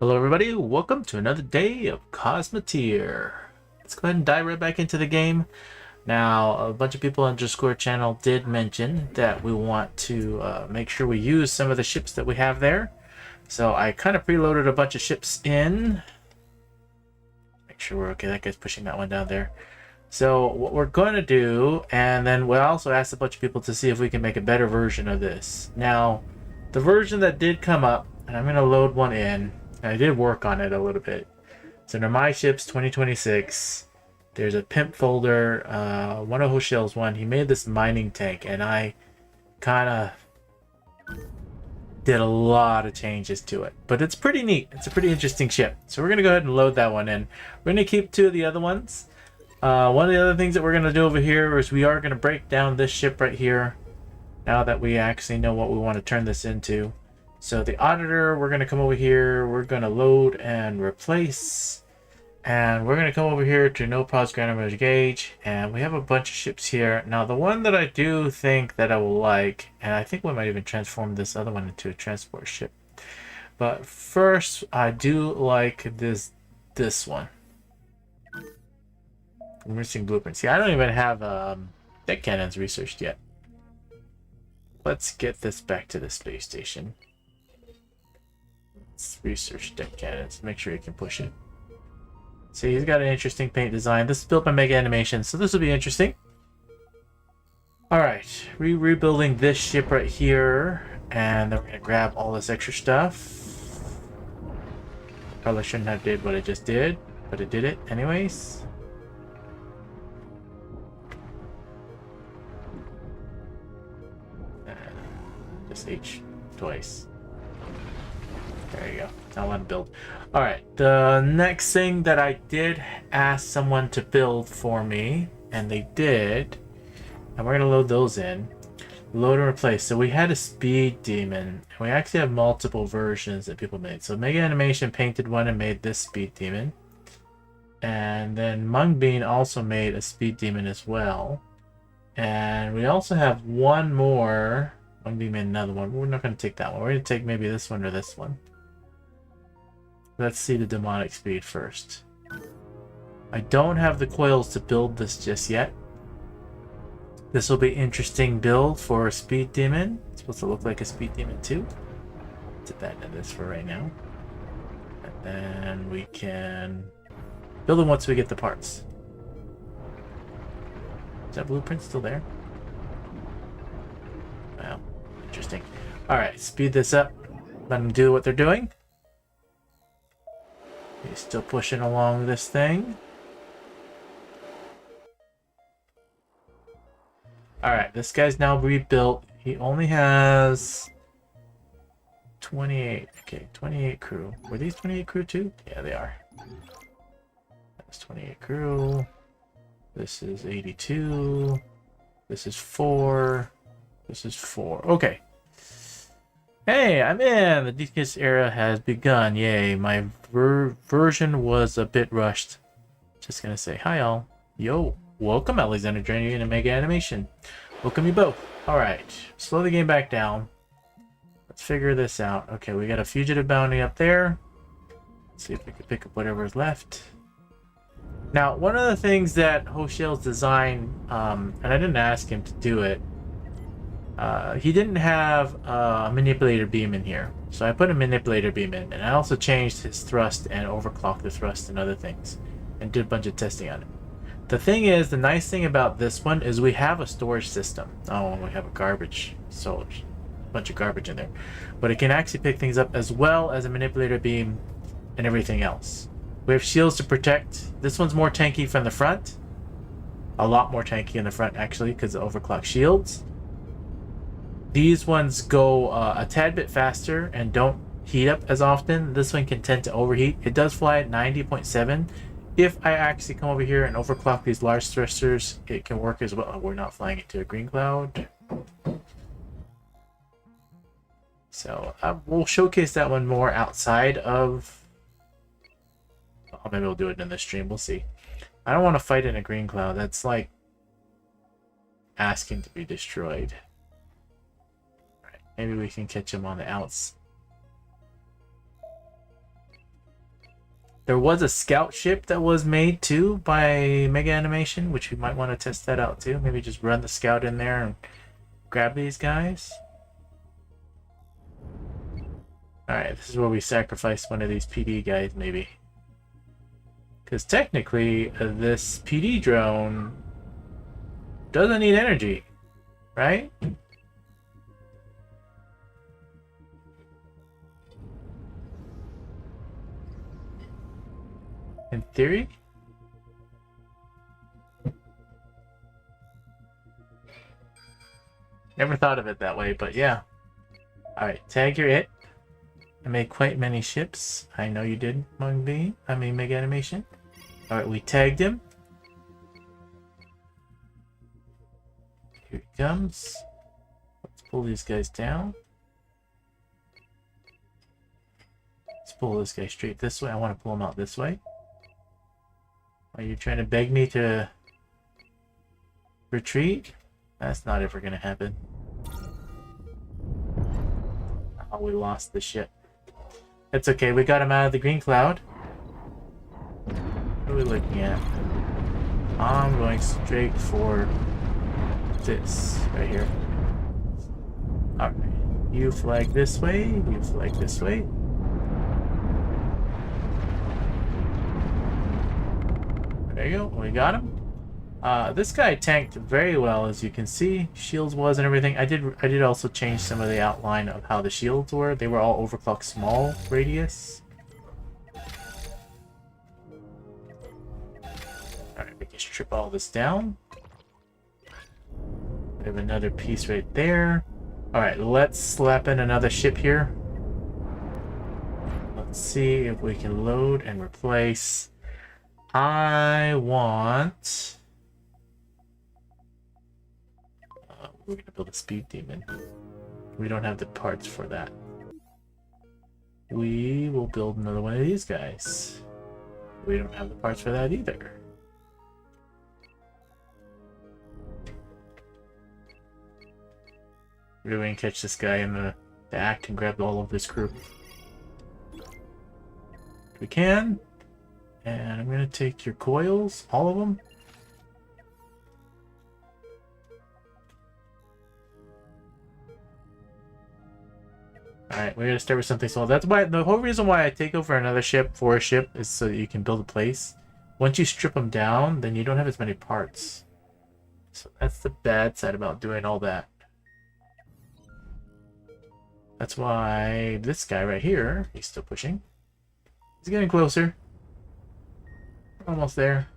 Hello everybody, welcome to another day of Cosmoteer. Let's go ahead and dive right back into the game. Now, a bunch of people on Discord channel did mention that we want to make sure we use some of the ships that we have there. So I kind of preloaded a bunch of ships in. Make sure we're okay, that guy's pushing that one down there. So what we're going to do, and then we'll also ask a bunch of people to see if we can make a better version of this. Now, the version that did come up, and I'm going to load one in. I did work on it a little bit. So under My Ships 2026, there's a pimp folder, one of Hoshel's one. He made this mining tank, and I kind of did a lot of changes to it. But it's pretty neat. It's a pretty interesting ship. So we're going to go ahead and load that one in. We're going to keep two of the other ones. One of the other things that we're going to do over here is we are going to break down this ship right here. Now that we actually know what we want to turn this into. So the auditor, we're going to come over here. We're going to load and replace. And we're going to come over here to No Pause Cosmoteer. And we have a bunch of ships here. Now the one that I do think that I will like, and I think we might even transform this other one into a transport ship. But first, I do like this one. I'm missing blueprints. See, I don't even have deck cannons researched yet. Let's get this back to the space station. Let's research deck cannons. Make sure you can push it. See, he's got an interesting paint design. This is built by Mega Animation, so this will be interesting. Alright, rebuilding this ship right here. And then we're going to grab all this extra stuff. Probably shouldn't have did what I just did, but it did it anyways. Just H twice. There you go. Now let him build. Alright, the next thing that I did ask someone to build for me, and they did, and we're going to load those in. Load and replace. So we had a speed demon, and we actually have multiple versions that people made. So Mega Animation painted one and made this speed demon. And then Mungbean also made a speed demon as well. And we also have one more. Mungbean made another one. We're not going to take that one. We're going to take maybe this one or this one. Let's see the demonic speed first. I don't have the coils to build this just yet. This will be interesting build for a speed demon. It's supposed to look like a speed demon too. Let's abandon this for right now. And then we can build it once we get the parts. Is that blueprint still there? Wow, interesting. Alright, speed this up. Let them do what they're doing. He's still pushing along this thing. Alright, this guy's now rebuilt. He only has 28. Okay, 28 crew. Were these 28 crew too? Yeah, they are. That's 28 crew. This is 82. This is 4. This is 4. Okay. Hey, I'm in! The DKS era has begun. Yay, my version was a bit rushed. Just gonna say hi all. Yo, welcome Alexander joining you in Mega Animation. Welcome you both. Alright, slow the game back down. Let's figure this out. Okay, we got a fugitive bounty up there. Let's see if we can pick up whatever's left. Now, one of the things that Hoshel's design, and I didn't ask him to do it, he didn't have a manipulator beam in here. So I put a manipulator beam in, and I also changed his thrust and overclocked the thrust and other things, and did a bunch of testing on it. The thing is, the nice thing about this one is we have a storage system. Oh, we have a garbage storage, a bunch of garbage in there, but it can actually pick things up as well as a manipulator beam and everything else. We have shields to protect. This one's more tanky from the front, a lot more tanky in the front actually because of overclock shields. These ones go a tad bit faster and don't heat up as often. This one can tend to overheat. It does fly at 90.7. If I actually come over here and overclock these large thrusters, it can work as well. Oh, we're not flying into a green cloud. So we'll showcase that one more outside of... Oh, maybe we'll do it in the stream. We'll see. I don't want to fight in a green cloud. That's like asking to be destroyed. Maybe we can catch him on the outs. There was a scout ship that was made too by Mega Animation, which we might want to test that out too. Maybe just run the scout in there and grab these guys. Alright, this is where we sacrifice one of these PD guys, maybe. Because technically, this PD drone doesn't need energy, right? In theory? Never thought of it that way, but yeah. Alright, tag your it. I made quite many ships. I know you did, Mega Animation. Alright, we tagged him. Here he comes. Let's pull these guys down. Let's pull this guy straight this way. I want to pull him out this way. Are you trying to beg me to retreat? That's not ever going to happen. Oh, we lost the ship. It's okay, we got him out of the green cloud. What are we looking at? I'm going straight for this right here. Alright. You flag this way, you flag this way. There you go, we got him. This guy tanked very well, as you can see. Shields was and everything. I did also change some of the outline of how the shields were. They were all overclock small radius. Alright, we can strip all this down. We have another piece right there. Alright, let's slap in another ship here. Let's see if we can load and replace. I want... we're gonna build a speed demon. We don't have the parts for that. We will build another one of these guys. We don't have the parts for that either. We're going to catch this guy in the act and grab all of this crew. We can. And I'm gonna take your coils, all of them. Alright, we're gonna start with something small. That's why the whole reason why I take over another ship for a ship is so that you can build a place. Once you strip them down, then you don't have as many parts. So that's the bad side about doing all that. That's why this guy right here, he's still pushing. He's getting closer. Almost there.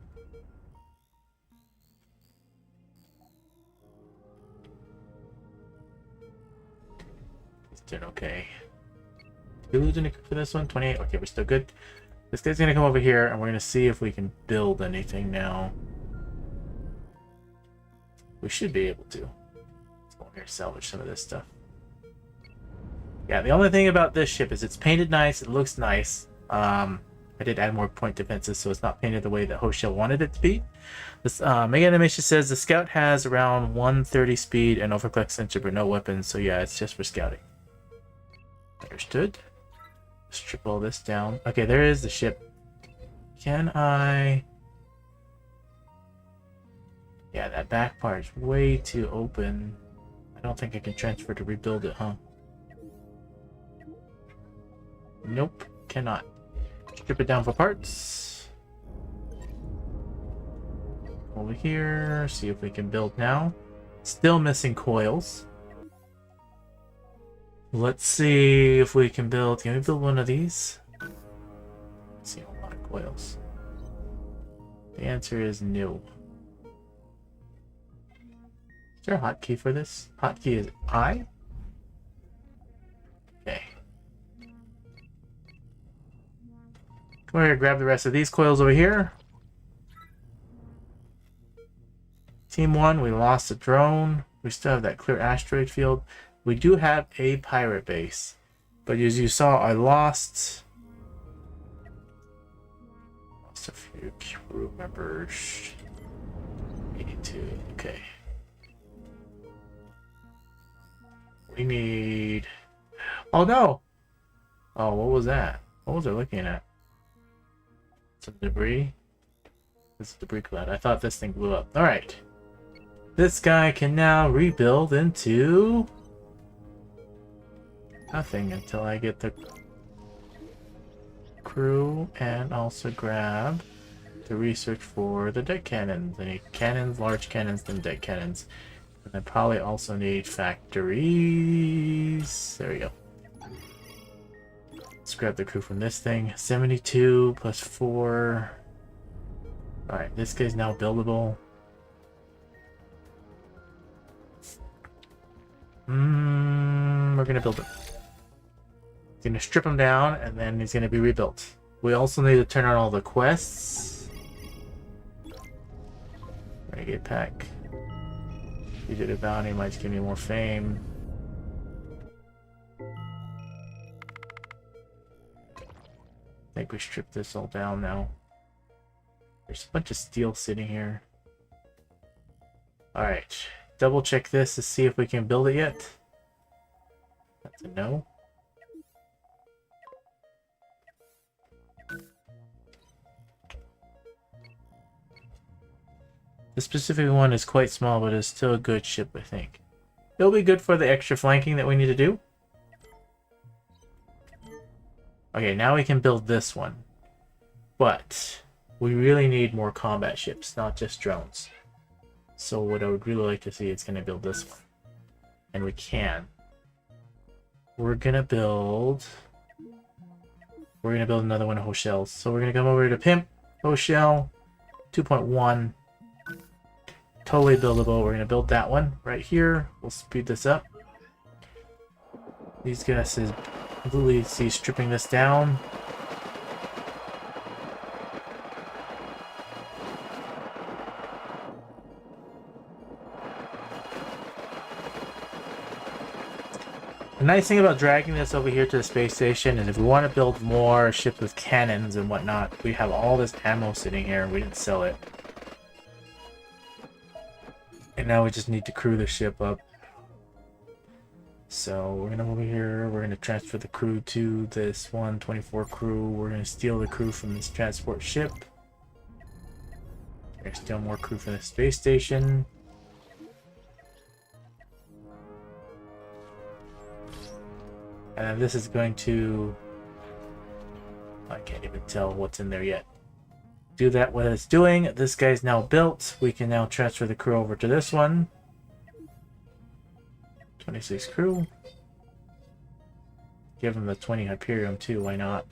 He's doing okay. Did we lose any for this one? 28. Okay, we're still good. This guy's gonna come over here and we're gonna see if we can build anything now. We should be able to. Let's go here and salvage some of this stuff. Yeah, the only thing about this ship is it's painted nice, it looks nice. I did add more point defenses, so it's not painted the way that Hoshell wanted it to be. This Mega Animation says the Scout has around 130 speed and overclock sensor, but no weapons, so yeah, it's just for scouting. Understood. Strip all this down. Okay, there is the ship. Can I... Yeah, that back part is way too open. I don't think I can transfer to rebuild it, huh? Nope, cannot. Strip it down for parts. Over here, see if we can build now. Still missing coils. Let's see if we can build. Can we build one of these? Let's see a lot of coils. The answer is no. Is there a hotkey for this? Hotkey is I? Okay. Come over here, grab the rest of these coils over here. Team 1, we lost a drone. We still have that clear asteroid field. We do have a pirate base. But as you saw, I lost a few crew members. 82, okay. We need... Oh no! Oh, what was that? What was I looking at? Some debris. This is debris cloud. I thought this thing blew up. Alright. This guy can now rebuild into nothing until I get the crew and also grab the research for the deck cannons. I need cannons, large cannons, then deck cannons. And I probably also need factories. There we go. Let's grab the crew from this thing. 72 plus 4. Alright, this guy's now buildable. We're gonna build it. He's gonna strip him down and then he's gonna be rebuilt. We also need to turn on all the quests. Renegade pack. You did a bounty, might give me more fame. I think we stripped this all down now. There's a bunch of steel sitting here. Alright. Double check this to see if we can build it yet. That's a no. The specific one is quite small, but it's still a good ship, I think. It'll be good for the extra flanking that we need to do. Okay, now we can build this one. But we really need more combat ships, not just drones. So what I would really like to see is going to build this one. And we can. We're going to build another one of Hoshel's. So we're going to come over to Pimp, Hoshel, 2.1. Totally buildable. We're going to build that one right here. We'll speed this up. These guys is completely see stripping this down. The nice thing about dragging this over here to the space station is if we want to build more ships with cannons and whatnot, we have all this ammo sitting here and we didn't sell it. And now we just need to crew the ship up. So we're going to over here, we're going to transfer the crew to this 124 crew. We're going to steal the crew from this transport ship. We're going to steal more crew from the space station. And then this is going to... I can't even tell what's in there yet. Do that what it's doing. This guy's now built. We can now transfer the crew over to this one. 26 crew. Give him the 20 Hyperium too, why not?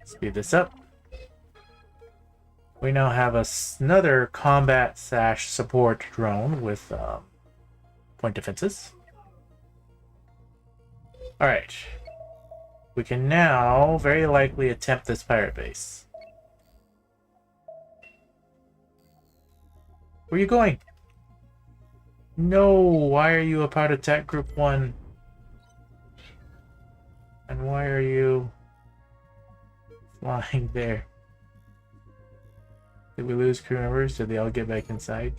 Speed this up. We now have another combat / support drone with point defenses. Alright. We can now very likely attempt this pirate base. Where are you going? No, why are you a part of Tech Group 1? And why are you flying there? Did we lose crew members? Did they all get back inside?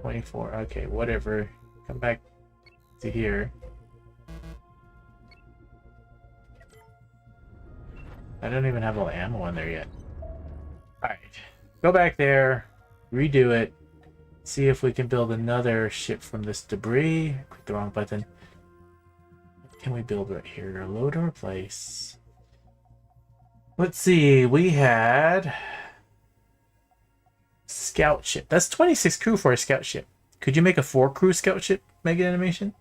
24, okay, whatever. Come back to here. I don't even have all the ammo in there yet. Alright. Go back there. Redo it. See if we can build another ship from this debris. Click the wrong button. What can we build right here? Load or replace? Let's see. We had... Scout ship. That's 26 crew for a scout ship. Could you make a 4 crew scout ship mega animation?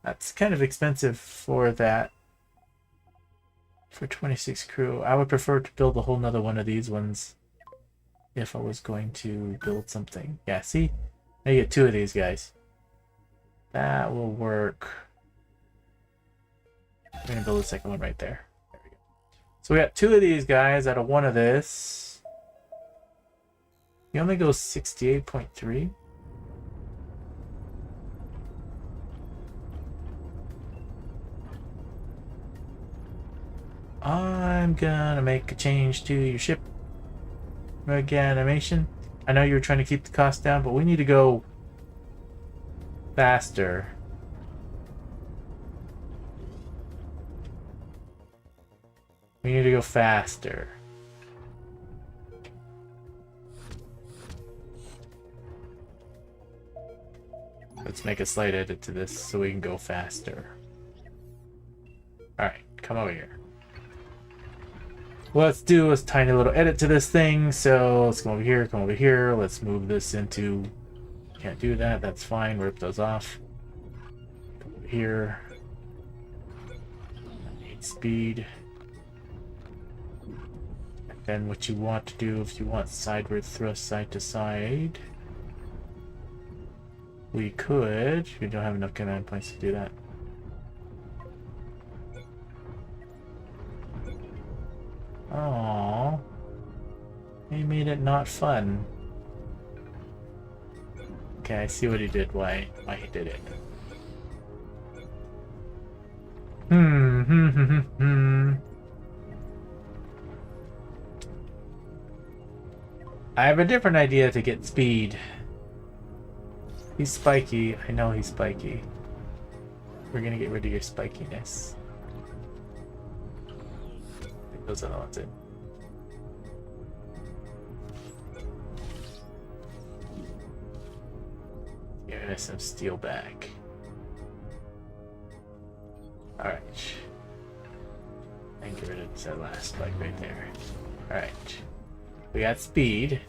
That's kind of expensive for that. For 26 crew. I would prefer to build a whole nother one of these ones if I was going to build something. Yeah, see? Now you get 2 of these guys. That will work. I'm going to build a second one right there. There we go. So we got 2 of these guys out of 1 of this. He only goes 68.3. I'm gonna make a change to your ship mega animation. I know you're trying to keep the cost down, but we need to go faster. We need to go faster. Let's make a slight edit to this so we can go faster. Alright, come over here. Let's do a tiny little edit to this thing. So let's come over here, come over here. Let's move this into... Can't do that, that's fine. Rip those off. Come over here. I need speed. And then what you want to do, if you want sideward thrust side to side, we could. We don't have enough command points to do that. Oh, he made it not fun. Okay, I see what he did. Why he did it. I have a different idea to get speed. He's spiky. I know he's spiky. We're gonna get rid of your spikiness. I think those are the ones in. Giving us some steel back. Alright. And get rid of that last spike right there. Alright. We got speed.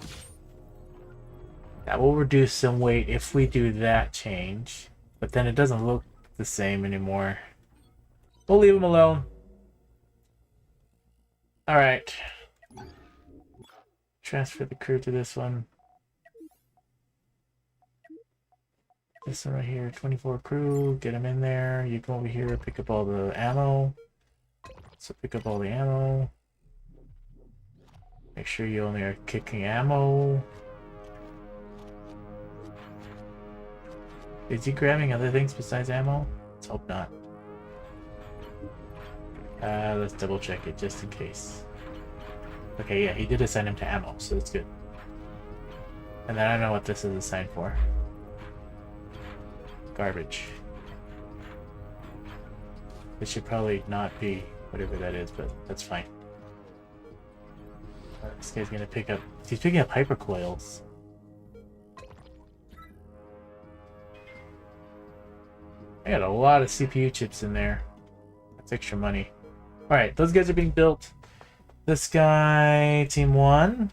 That will reduce some weight if we do that change. But then it doesn't look the same anymore. We'll leave him alone. Alright. Transfer the crew to this one. This one right here, 24 crew, get them in there. You come over here, pick up all the ammo. So pick up all the ammo. Make sure you only are kicking ammo. Is he grabbing other things besides ammo? Let's hope not. Let's double check it just in case. Okay, yeah, he did assign him to ammo, so that's good. And then I don't know what this is assigned for. Garbage. It should probably not be whatever that is, but that's fine. This guy's gonna pick up... He's picking up hypercoils. I got a lot of CPU chips in there. That's extra money. Alright, those guys are being built. This guy, team 1.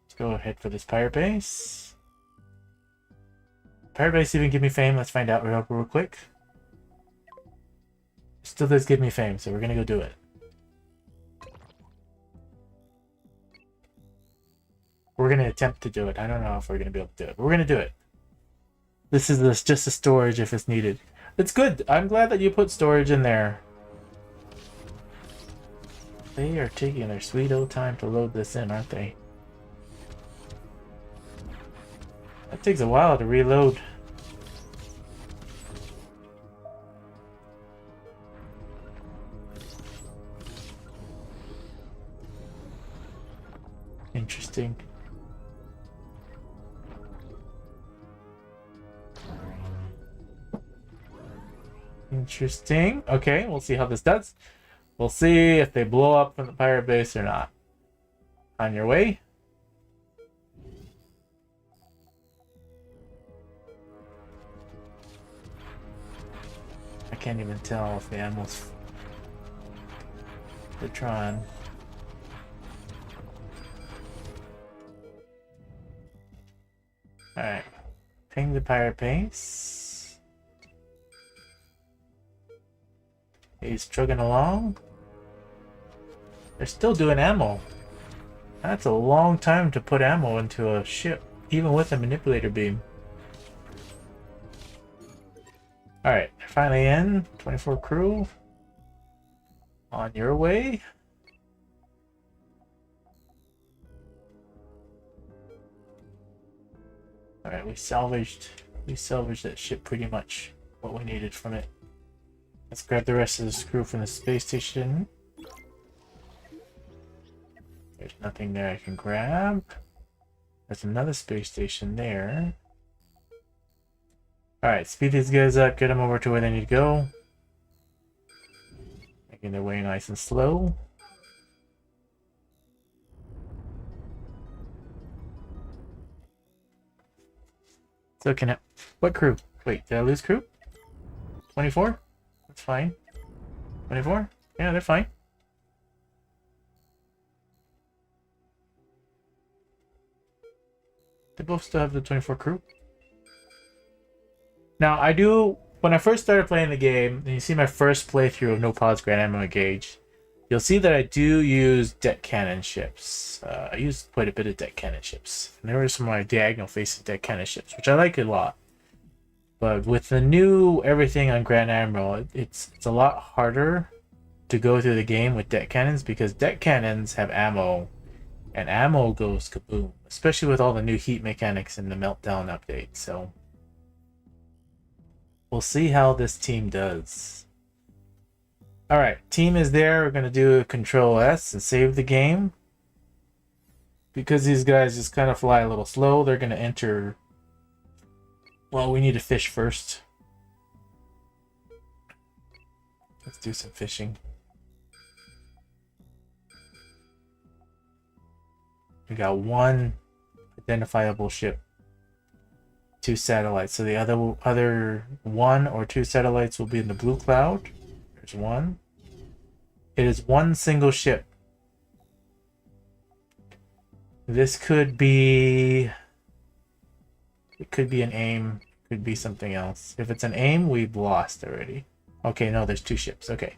Let's go ahead for this pirate base. Pirate base even give me fame. Let's find out real quick. Still does give me fame, so we're gonna go do it. We're gonna attempt to do it. I don't know if we're gonna be able to do it, but we're gonna do it. This is just a storage if it's needed. It's good. I'm glad that you put storage in there. They are taking their sweet old time to load this in, aren't they? That takes a while to reload. Interesting. Interesting. Okay, we'll see how this does. We'll see if they blow up from the pirate base or not. On your way. I can't even tell if the animals... The Tron. Alright. Ping the pirate base. He's trugging along. They're still doing ammo. That's a long time to put ammo into a ship, even with a manipulator beam. Alright, finally in. 24 crew. On your way. Alright, we salvaged that ship pretty much what we needed from it. Let's grab the rest of the crew from the space station. There's nothing there I can grab. There's another space station there. Alright, speed these guys up, get them over to where they need to go. Make Making their way nice and slow. So can I... What crew? Wait, did I lose crew? 24? That's fine. 24? Yeah, they're fine. They both still have the 24 crew. Now, I do... When I first started playing the game, and you see my first playthrough of No Pause Admiral Engage, you'll see that I do use deck cannon ships. I use quite a bit of deck cannon ships. And there were some of my diagonal facing deck cannon ships, which I like a lot. But with the new everything on Grand Admiral, it's a lot harder to go through the game with deck cannons because deck cannons have ammo, and ammo goes kaboom, especially with all the new heat mechanics in the Meltdown update. So we'll see how this team does. Alright, team is there. We're going to do a Control S and save the game. Because these guys just kind of fly a little slow, they're going to enter... Well, we need to fish first. Let's do some fishing. We got one identifiable ship. 2 satellites. So the other 1 or 2 satellites will be in the blue cloud. There's one. It is one single ship. This could be... It could be an aim. Could be something else. If it's an aim, we've lost already. Okay, no, there's 2 ships. Okay.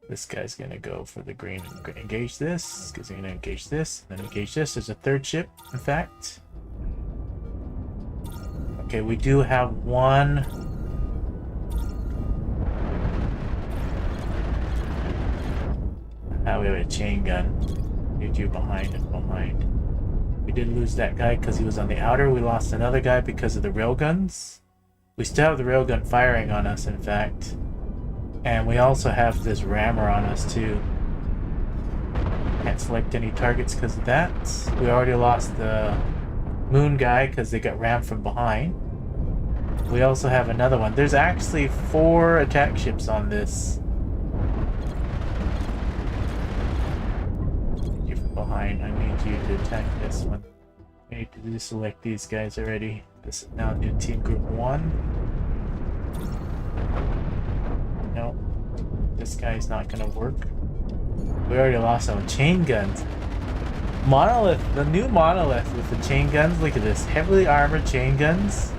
This guy's gonna go for the green. I'm gonna engage this. Because he's gonna engage this. Then engage this. There's a 3rd ship, in fact. Okay, we do have one. We have a chain gun. Need you behind and behind. We did lose that guy because he was on the outer. We lost another guy because of the railguns. We still have the railgun firing on us, in fact. And we also have this rammer on us, too. Can't select any targets because of that. We already lost the moon guy because they got rammed from behind. We also have another one. There's actually 4 attack ships on this. You're from behind. I need you to attack this one. I need to deselect these guys already. This is now new team group 1. No, this guy's not gonna work. We already lost our chain guns. Monolith, the new monolith with the chain guns. Look at this, heavily armored chain guns,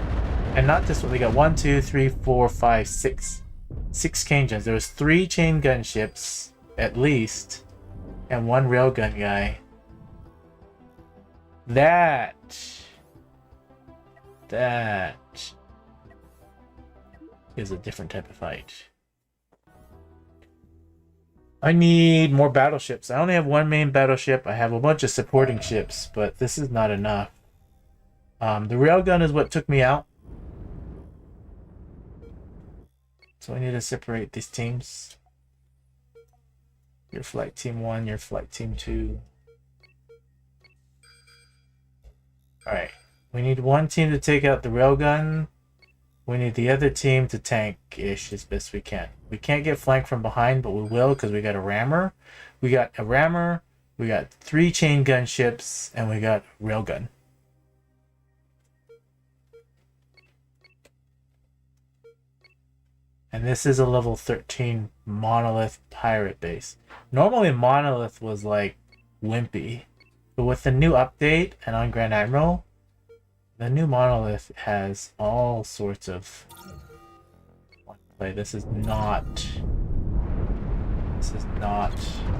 and not just what they got. 1, 2, 3, 4, 5, 6. 6 chain guns. There was 3 chain gun ships at least, and 1 railgun guy. That is a different type of fight. I need more battleships. I only have 1 main battleship. I have a bunch of supporting ships, but this is not enough. The railgun is what took me out. So I need to separate these teams. Your flight team 1, your flight team 2. Alright. We need 1 team to take out the railgun. We need the other team to tank-ish as best we can. We can't get flanked from behind, but we will because we got a rammer. We got a rammer, we got 3 chain gun ships, and we got railgun. And this is a level 13 monolith pirate base. Normally monolith was like wimpy, but with the new update and on Grand Admiral, the new monolith has all sorts of play. This is not the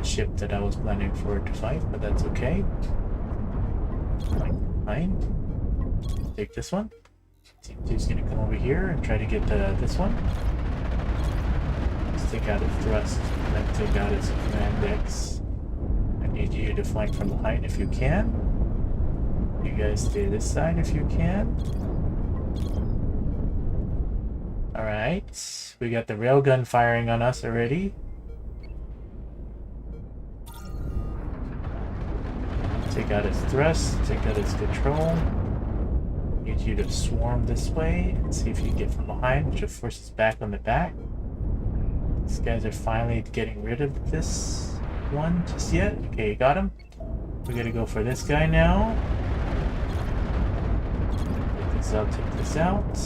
ship that I was planning for it to fight, but that's okay. Fine. Take this one. Team 2's gonna come over here and try to get this one. Let's take out its thrust, and then take out its command decks. I need you to flank from behind if you can. You guys stay this side if you can. Alright, we got the railgun firing on us already. Take out its thrust, take out its control. Need you to swarm this way and see if you can get from behind, which will force us back on the back. These guys are finally getting rid of this one just yet. Okay, got him. We gotta go for this guy now. Take this out, take this out.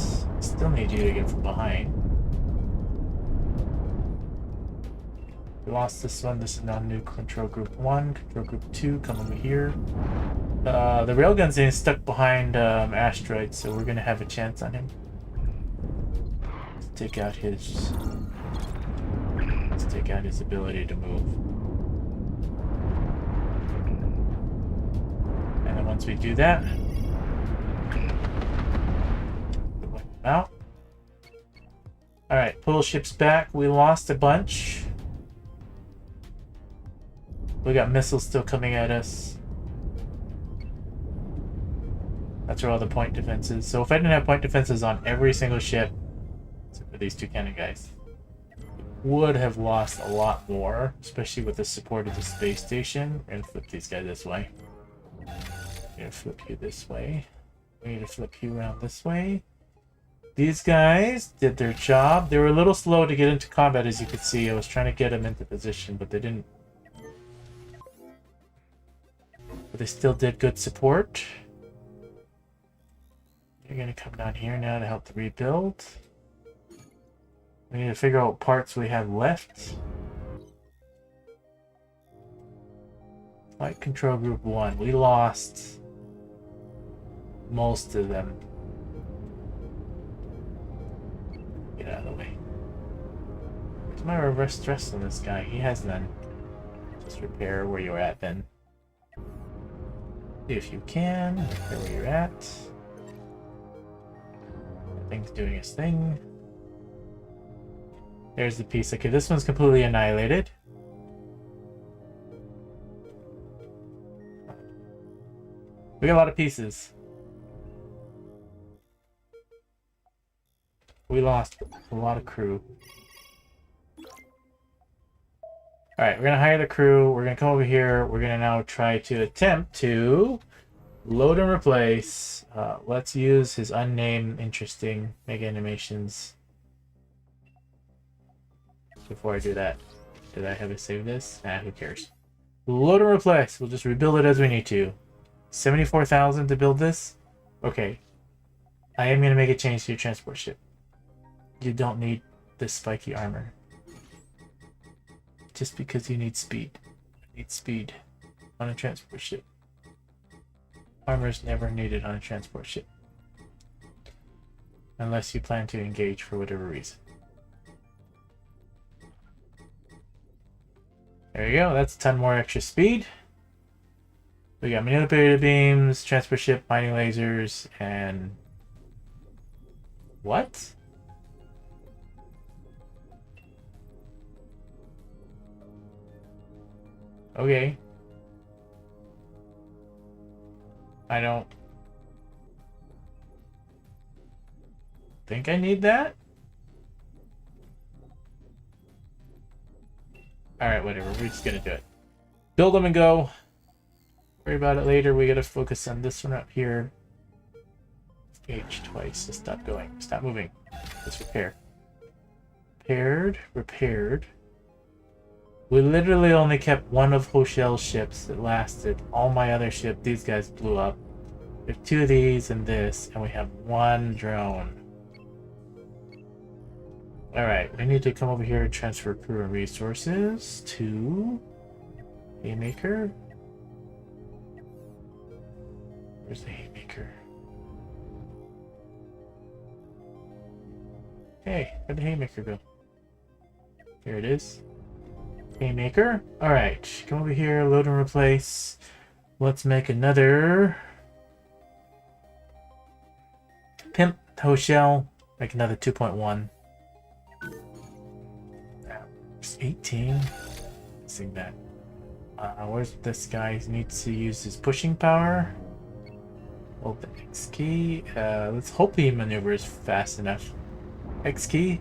Still need you to get from behind. We lost this one. This is now new control group 1. Control group 2, come over here. The railgun's getting stuck behind asteroids, so we're gonna have a chance on him. Let's take out his ability to move. And then once we do that, we wipe him out. Alright, pull ships back. We lost a bunch. We got missiles still coming at us. That's where all the point defenses. So if I didn't have point defenses on every single ship, except for these two cannon guys, would have lost a lot more, especially with the support of the space station. We're gonna flip these guys this way. We're gonna flip you this way. We need to flip you around this way. These guys did their job. They were a little slow to get into combat, as you could see. I was trying to get them into position, but they didn't. But they still did good support. You're gonna come down here now to help the rebuild. We need to figure out what parts we have left. Flight Control Group 1. We lost most of them. Get out of the way. Where's my reverse thrust on this guy? He has none. Just repair where you're at then. If you can, repair where you're at. That thing's doing its thing. There's the piece. Okay, this one's completely annihilated. We got a lot of pieces. We lost a lot of crew. Alright, we're gonna hire the crew. We're gonna come over here. We're gonna now try to attempt to load and replace. Let's use his unnamed, interesting mega animations. Before I do that, did I have to save this? Nah, who cares? Load and replace. We'll just rebuild it as we need to. 74,000 to build this? Okay. I am going to make a change to your transport ship. You don't need this spiky armor. Just because you need speed. You need speed on a transport ship. Armor is never needed on a transport ship. Unless you plan to engage for whatever reason. There you go, that's a ton more extra speed. We got manipulator beams, transport ship, mining lasers, and... What? Okay. I don't... think I need that? Alright, whatever. We're just gonna do it. Build them and go. Worry about it later. We gotta focus on this one up here. H twice to stop going. Stop moving. Let's repair. Repaired. Repaired. We literally only kept one of Hochel's ships that lasted. All my other ships, these guys blew up. We have two of these and this, and we have one drone. Alright, we need to come over here and transfer crew and resources to Haymaker. Where's the Haymaker? Hey, where'd the Haymaker go? Here it is. Haymaker. Alright, come over here, load and replace. Let's make another Pimp Hochel. Make another 2.1. 18. Missing that. Where's this guy? He needs to use his pushing power. Hold the X key. Let's hope he maneuvers fast enough. X key.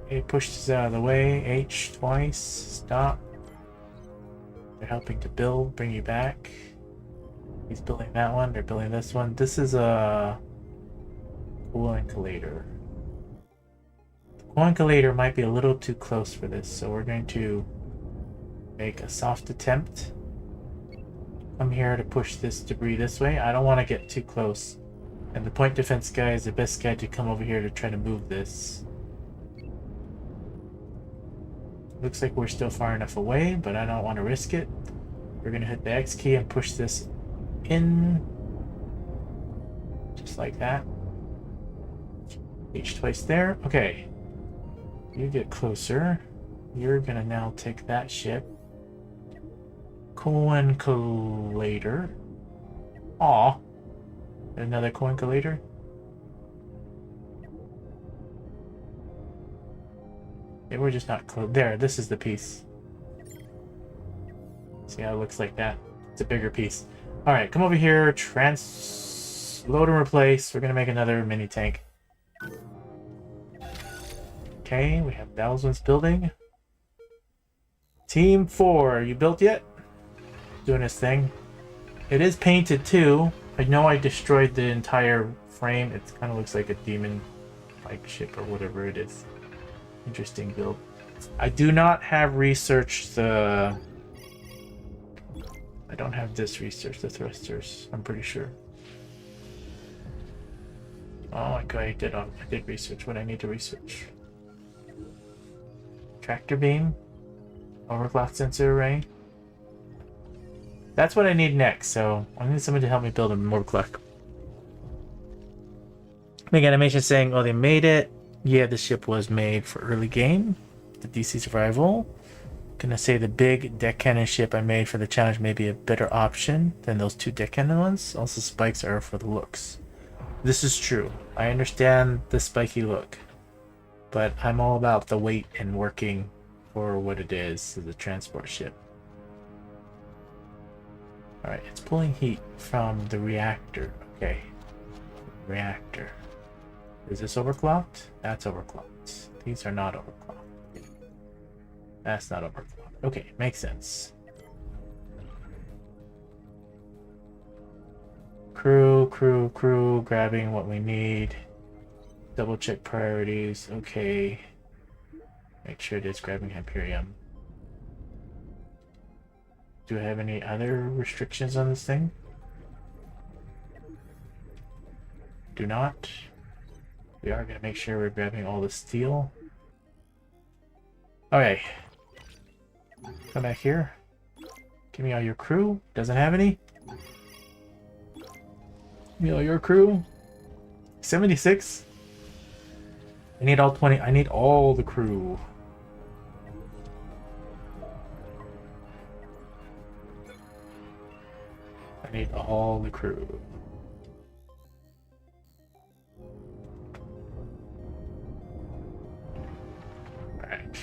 Okay, push this out of the way. H twice. Stop. They're helping to build. Bring you back. He's building that one. They're building this one. This is a cooling collator. The cooling collator might be a little too close for this, so we're going to make a soft attempt. I'm here to push this debris this way. I don't want to get too close. And the point defense guy is the best guy to come over here to try to move this. Looks like we're still far enough away, but I don't want to risk it. We're going to hit the X key and push this in. Just like that. Reach twice there. Okay. You get closer. You're going to now take that ship. Coin collator. Aw. Another coin collator. Yeah, we're just not close. There, this is the piece. See how it looks like that? It's a bigger piece. Alright, come over here. Load and replace. We're going to make another mini tank. Okay, we have that one's building. Team 4, you built yet? Doing this thing. It is painted too. I know I destroyed the entire frame. It kind of looks like a demon-like ship or whatever it is. Interesting build. I do not have researched the... I don't have this research, the thrusters, I'm pretty sure. Oh, okay, I did research what I need to research. Tractor beam. Overclock sensor array. That's what I need next, so I need someone to help me build a overclock. Make animation saying, oh, they made it. Yeah, the ship was made for early game. The DC survival. Gonna say the big deck cannon ship I made for the challenge may be a better option than those two deck cannon ones. Also, spikes are for the looks. This is true. I understand the spiky look. But I'm all about the weight and working for what it is as a transport ship. Alright, it's pulling heat from the reactor. Okay. Reactor. Is this overclocked? That's overclocked. These are not overclocked. That's not overclocked. Okay, makes sense. Crew, grabbing what we need. Double check priorities. Okay. Make sure it is grabbing Hyperion. Do I have any other restrictions on this thing? Do not. We are going to make sure we're grabbing all the steel. Okay. Come back here. Give me all your crew. Doesn't have any. Give me all your crew. 76. I need all 20. I need all the crew. I need all the crew. Alright.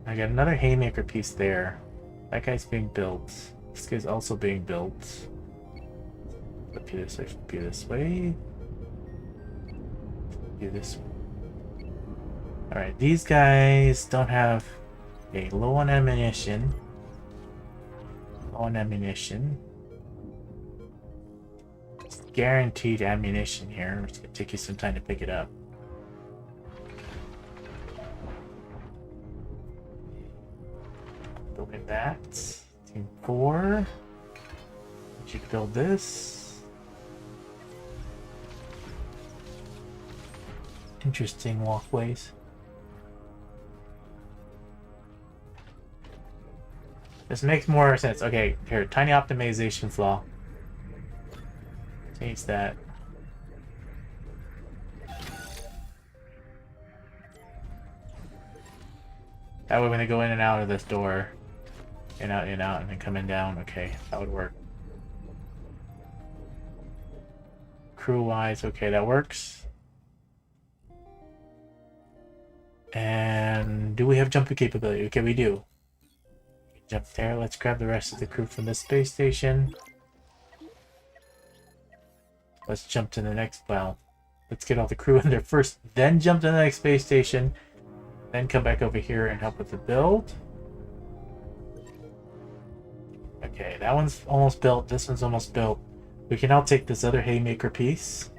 I got another haymaker piece there. That guy's being built. This guy's also being built. Flip you this way, flip you this way. Flip you this way. Alright, these guys don't have a low on ammunition. Low on ammunition. It's guaranteed ammunition here. It's gonna take you some time to pick it up. Building that. Team 4. You can build this. Interesting walkways. This makes more sense. Okay, here, tiny optimization flaw. Change that. That way when they go in and out of this door, in out, and then coming down, okay, that would work. Crew-wise, okay, that works. And do we have jumping capability? Okay, we do. Jump there. Let's grab the rest of the crew from the space station. Let's jump to the next. Well, let's get all the crew in there first, then jump to the next space station, then come back over here and help with the build. Okay, that one's almost built. This one's almost built. We can now take this other haymaker piece.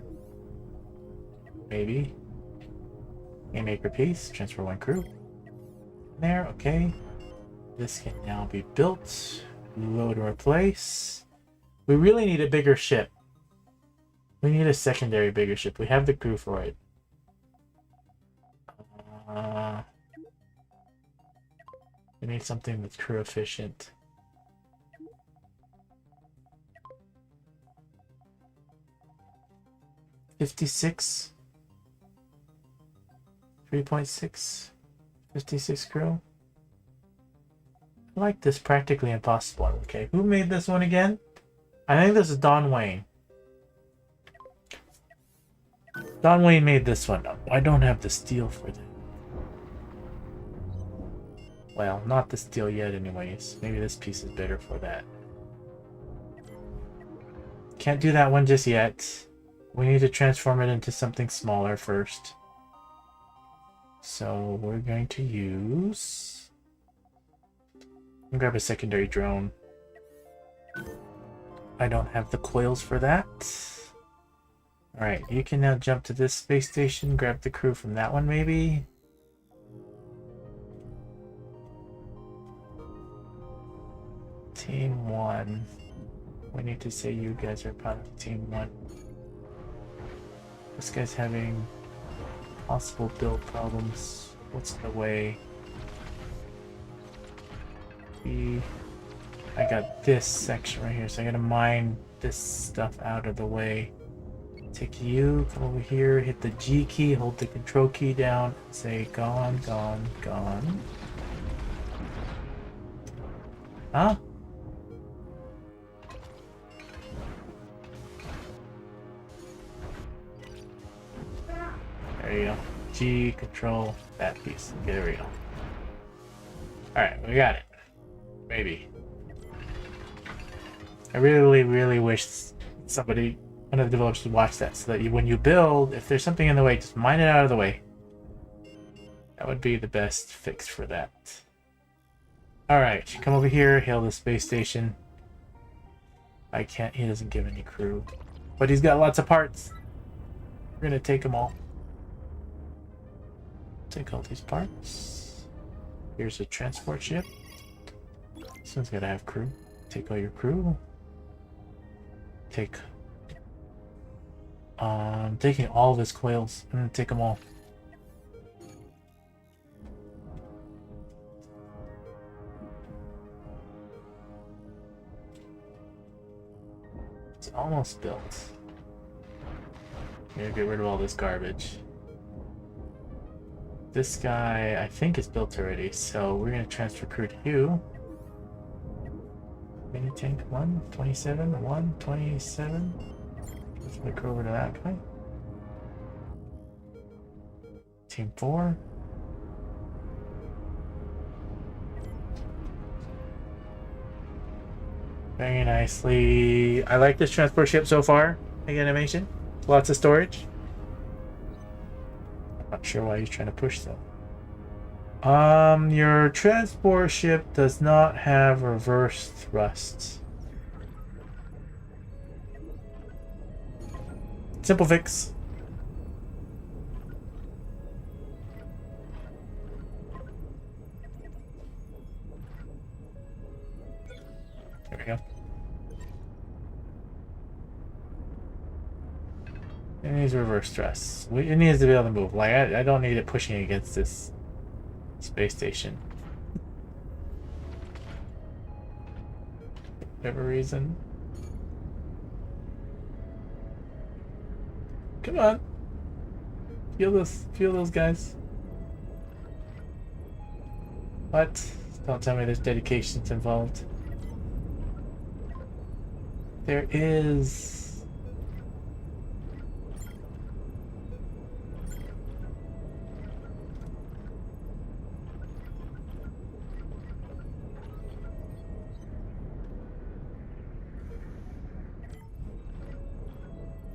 Maybe. Haymaker piece. Transfer one crew. There, okay. This can now be built. Load or replace. We really need a bigger ship. We need a secondary bigger ship. We have the crew for it. We need something that's crew efficient. $56. 3.6. 56 crew. I like this practically impossible. Okay, who made this one again? I think this is Don Wayne. Don Wayne made this one. I don't have the steel for that. Well, not the steel yet anyways. Maybe this piece is better for that. Can't do that one just yet. We need to transform it into something smaller first. So we're going to use... I'll grab a secondary drone. I don't have the coils for that. Alright, you can now jump to this space station, grab the crew from that one maybe. Team 1. We need to say you guys are part of Team 1. This guy's having possible build problems. What's the way? I got this section right here, so I gotta mine this stuff out of the way. Take you, come over here, hit the G key, hold the control key down, and say gone, gone, gone. Huh? There you go. G, control, that piece. Okay, there we go. Alright, we got it. Maybe. I really, really wish somebody, one of the developers would watch that so that when you build, if there's something in the way, just mine it out of the way. That would be the best fix for that. Alright, come over here, hail the space station. I can't, he doesn't give any crew. But he's got lots of parts. We're gonna take them all. Take all these parts. Here's a transport ship. This one's gotta have crew. Take all your crew. Take... taking all of his coils. I'm gonna take them all. It's almost built. I'm gonna get rid of all this garbage. This guy, I think, is built already, so we're gonna transfer crew to you. Mini tank 127, 127. Let's make over to that guy. Team 4. Very nicely. I like this transport ship so far. Big animation. Lots of storage. Not sure why he's trying to push though. Your transport ship does not have reverse thrust. Simple fix. There we go. It needs reverse thrust. It needs to be able to move. Like I don't need it pushing against this space station. For whatever reason. Come on. Feel this. Feel those guys. What? Don't tell me there's dedications involved. There is.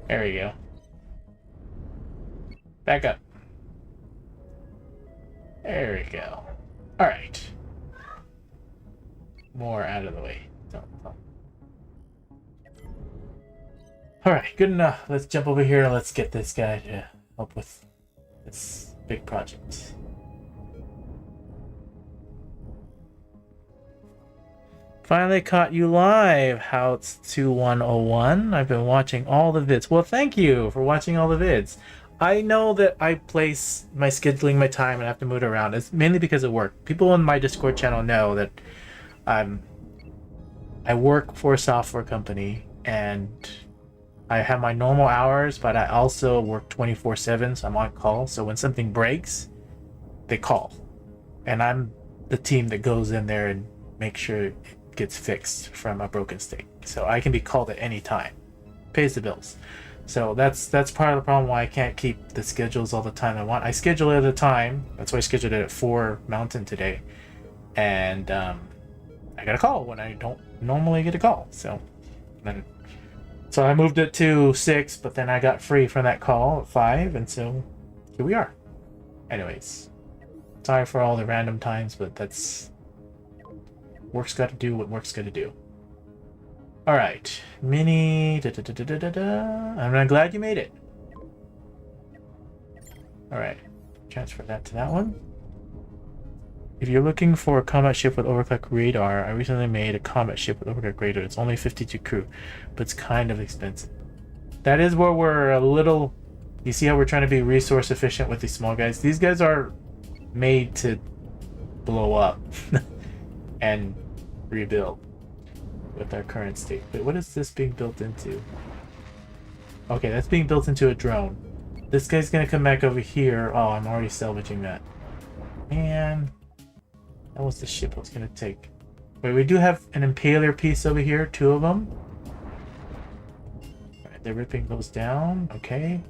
There we go. Back up. There we go. Alright. More out of the way. Don't. Alright, good enough. Let's jump over here and let's get this guy to help with this big project. Finally caught you live, Houts2101. I've been watching all the vids. Well, thank you for watching all the vids. I know that I place my scheduling my time and I have to move it around. It's mainly because of work. People in my Discord channel know that I work for a software company and I have my normal hours, but I also work 24/7, so I'm on call. So when something breaks, they call. And I'm the team that goes in there and makes sure it gets fixed from a broken state. So I can be called at any time. Pays the bills. So that's part of the problem why I can't keep the schedules all the time I want. I schedule it at a time. That's why I scheduled it at 4 Mountain today. And I got a call when I don't normally get a call. So I moved it to 6, but then I got free from that call at 5, and so here we are. Anyways, sorry for all the random times, but that's work's got to do what work's got to do. All right, mini. I'm glad you made it. All right, transfer that to that one. If you're looking for a combat ship with overclock radar, I recently made a combat ship with overclock radar. It's only 52 crew, but it's kind of expensive. That is where we're a little... You see how we're trying to be resource efficient with these small guys? These guys are made to blow up and rebuild with our current state. Wait, what is this being built into? Okay, that's being built into a drone. This guy's gonna come back over here. Oh, I'm already salvaging that. Man... That was the ship I was going to take. Wait, we do have an impaler piece over here, 2 of them. Alright, they're ripping those down. Okay.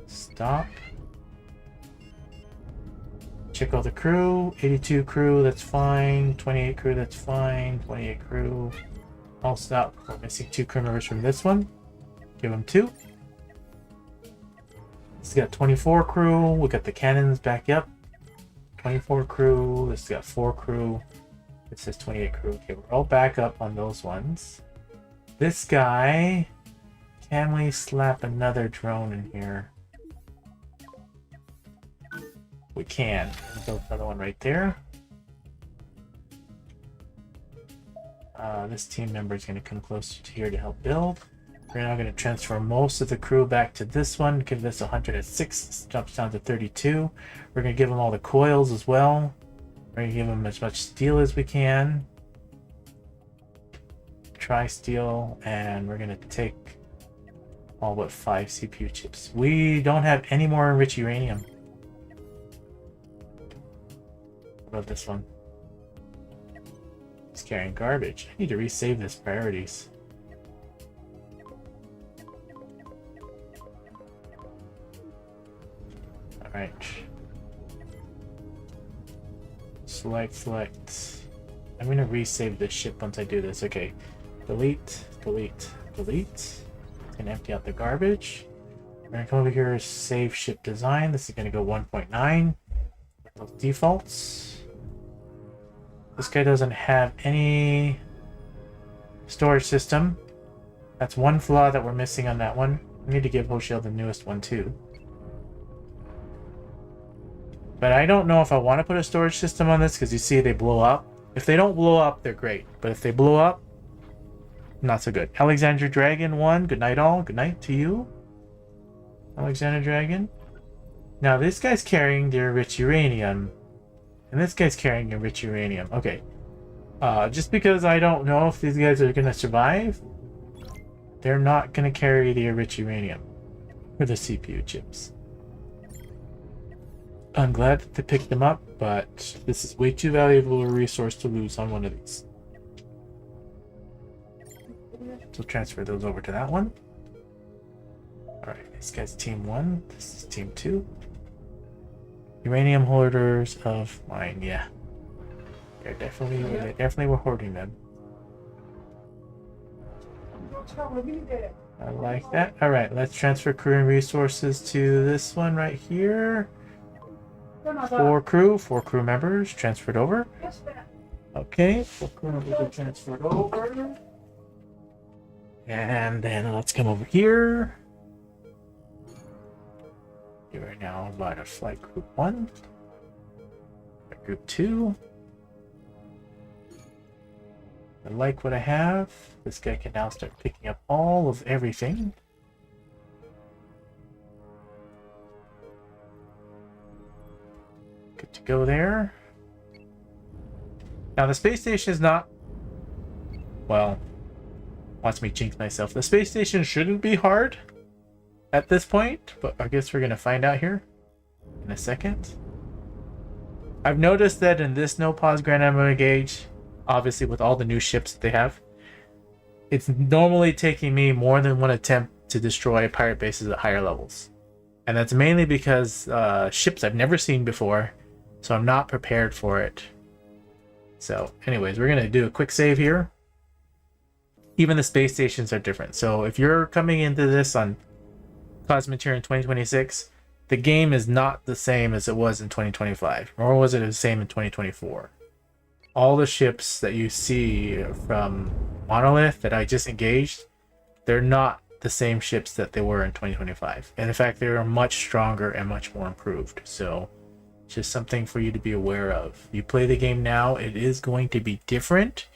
Stop. Check all the crew. 82 crew, that's fine. 28 crew, that's fine. 28 crew. I'll stop. We're missing 2 crew members from this one. Give them 2. This got 24 crew. We got the cannons back up. 24 crew. This has got 4 crew. It says 28 crew. Okay, we're all back up on those ones. This guy, can we slap another drone in here? We can. Build another one right there. This team member is going to come closer to here to help build. We're now going to transfer most of the crew back to this one. Give this 106. This jumps down to 32. We're going to give them all the coils as well. We're going to give them as much steel as we can. Tri-steel. And we're going to take all but 5 CPU chips. We don't have any more enriched uranium. What about this one? It's carrying garbage. I need to resave this priorities. Alright. Select. I'm gonna resave this ship once I do this. Okay. Delete. It's gonna empty out the garbage. We're gonna come over here, save ship design. This is gonna go 1.9. Those defaults. This guy doesn't have any storage system. That's one flaw that we're missing on that one. We need to give Hoshale the newest one too. But I don't know if I want to put a storage system on this because you see they blow up. If they don't blow up, they're great. But if they blow up, not so good. Alexander Dragon 1, good night all. Good night to you, Alexander Dragon. Now this guy's carrying the enriched uranium. And this guy's carrying enriched uranium. Okay. Just because I don't know if these guys are going to survive, they're not going to carry the enriched uranium or the CPU chips. I'm glad that they picked them up, but this is way too valuable a resource to lose on one of these. So transfer those over to that one. Alright, this guy's team 1. This is team 2. Uranium hoarders of mine, yeah. They definitely were hoarding them. I like that. Alright, let's transfer crew and resources to this one right here. 4 crew members transferred over. Okay, 4 crew members are transferred over. And then let's come over here. You are now about to flight group 1. Group 2. I like what I have. This guy can now start picking up all of everything. Good to go there. Now the space station is not... Well, watch me jinx myself. The space station shouldn't be hard at this point, but I guess we're going to find out here in a second. I've noticed that in this No Pause Grand Admiral Engage, obviously with all the new ships that they have, it's normally taking me more than one attempt to destroy pirate bases at higher levels. And that's mainly because ships I've never seen before, so I'm not prepared for it. So anyways, we're going to do a quick save here. Even the space stations are different. So if you're coming into this on Cosmoteer in 2026, the game is not the same as it was in 2025, nor was it the same in 2024. All the ships that you see from Monolith that I just engaged, they're not the same ships that they were in 2025. And in fact, they are much stronger and much more improved. So just something for you to be aware of. You play the game now, it is going to be different,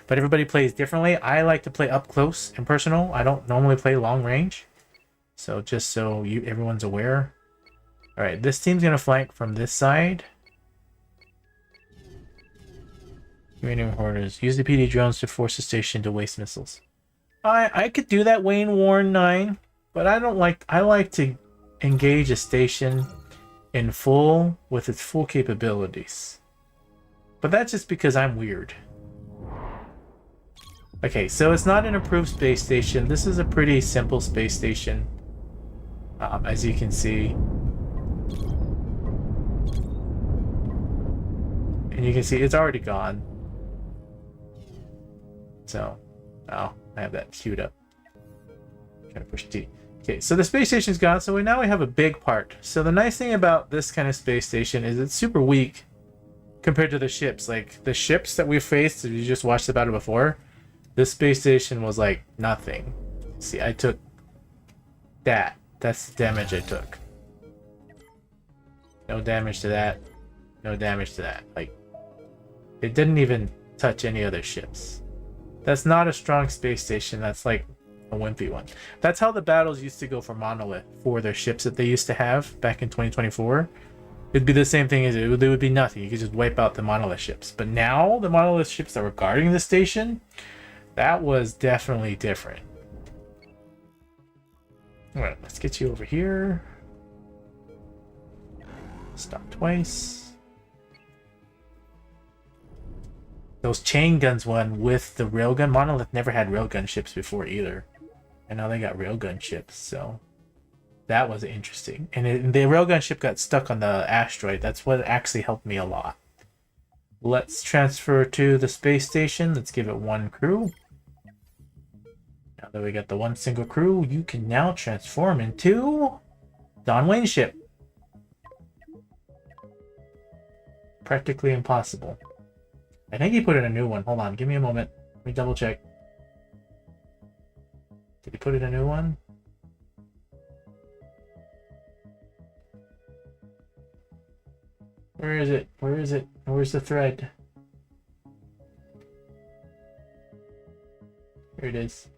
but everybody plays differently. I like to play up close and personal. I don't normally play long range. So just so everyone's aware. All right, this team's going to flank from this side. Uranium hoarders. Use the PD drones to force the station to waste missiles. I could do that, Wayne Warren 9, but I don't like... I like to engage a station in full with its full capabilities. But that's just because I'm weird. Okay, so it's not an improved space station. This is a pretty simple space station. As you can see. And you can see it's already gone. So, oh, I have that queued up. Trying to push T. Okay, so the space station's gone, so now we have a big part. So the nice thing about this kind of space station is it's super weak compared to the ships. Like, the ships that we faced, if you just watched the battle before, this space station was like nothing. See, I took that. That's the damage I took. No damage to that. No damage to that. Like, it didn't even touch any other ships. That's not a strong space station. That's like a wimpy one. That's how the battles used to go for Monolith, for their ships that they used to have back in 2024. It'd be the same thing as it would be nothing. You could just wipe out the Monolith ships. But now, the Monolith ships that were guarding the station, that was definitely different. Alright, let's get you over here. Stop twice. Those chain guns won with the railgun. Monolith never had railgun ships before either. And now they got railgun ships, so that was interesting. And the railgun ship got stuck on the asteroid. That's what actually helped me a lot. Let's transfer to the space station. Let's give it one crew. Now that we got the one single crew, you can now transform into Don Wayne's ship. Practically impossible. I think he put in a new one. Hold on, give me a moment. Let me double check. Did he put in a new one? Where is it? Where is it? Where's the thread? Here it is.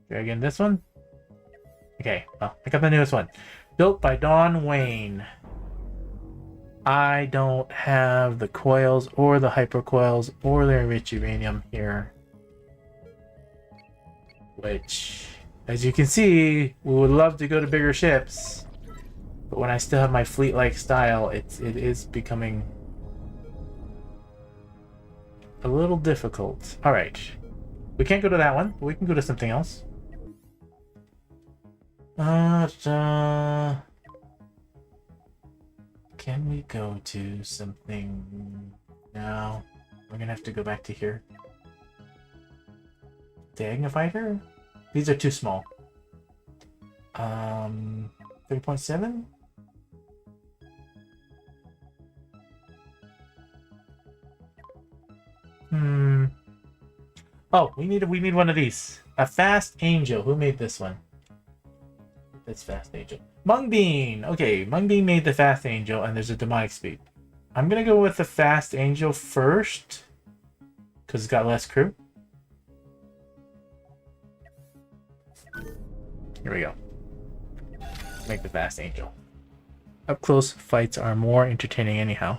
Again, this one? Okay, well, I got the newest one. Built by Don Wayne. I don't have the coils or the hypercoils or the enriched uranium here. Which, as you can see, we would love to go to bigger ships. But when I still have my fleet-like style, it is becoming a little difficult. Alright. We can't go to that one, but we can go to something else. Can we go to something? No. We're gonna have to go back to here. Dignifier? These are too small. 3.7? Oh, we need one of these. A fast angel. Who made this one? That's fast angel. Mungbean. Okay, Mungbean made the fast angel, and there's a demonic speed. I'm gonna go with the fast angel first, because it's got less crew. Here we go. Make the fast angel. Up close fights are more entertaining anyhow.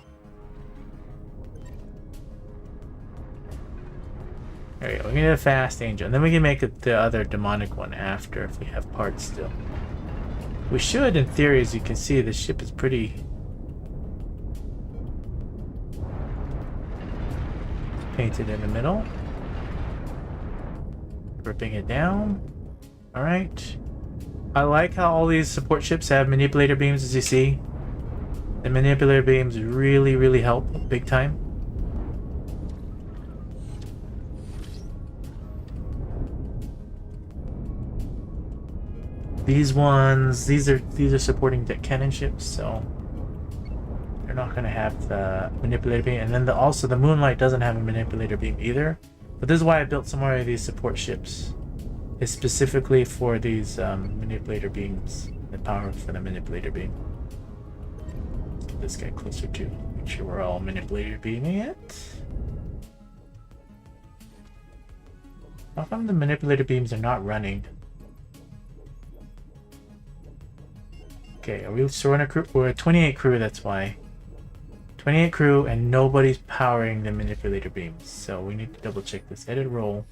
There we go. We need a fast angel, and then we can make it the other demonic one after if we have parts still. We should, in theory, as you can see, the ship is pretty painted in the middle. Ripping it down. Alright. I like how all these support ships have manipulator beams, as you see. The manipulator beams really, really help big time. These ones, these are supporting deck cannon ships, so they're not going to have the manipulator beam. And then also the Moonlight doesn't have a manipulator beam either. But this is why I built some more of these support ships. It's specifically for these manipulator beams, the power for the manipulator beam. Let's get this guy closer to make sure we're all manipulator beaming it. How come the manipulator beams are not running? Okay, are we short a crew? We're at 28 crew, that's why. 28 crew and nobody's powering the manipulator beams. So we need to double check this. Edit role.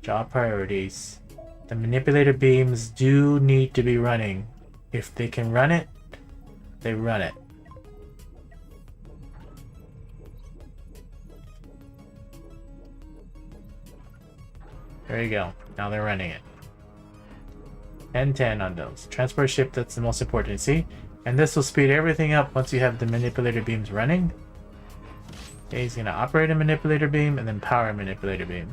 Job priorities. The manipulator beams do need to be running. If they can run it, they run it. There you go. Now they're running it. 10-10 on those. Transport ship, that's the most important, see? And this will speed everything up once you have the manipulator beams running. Okay, he's gonna operate a manipulator beam and then power a manipulator beam.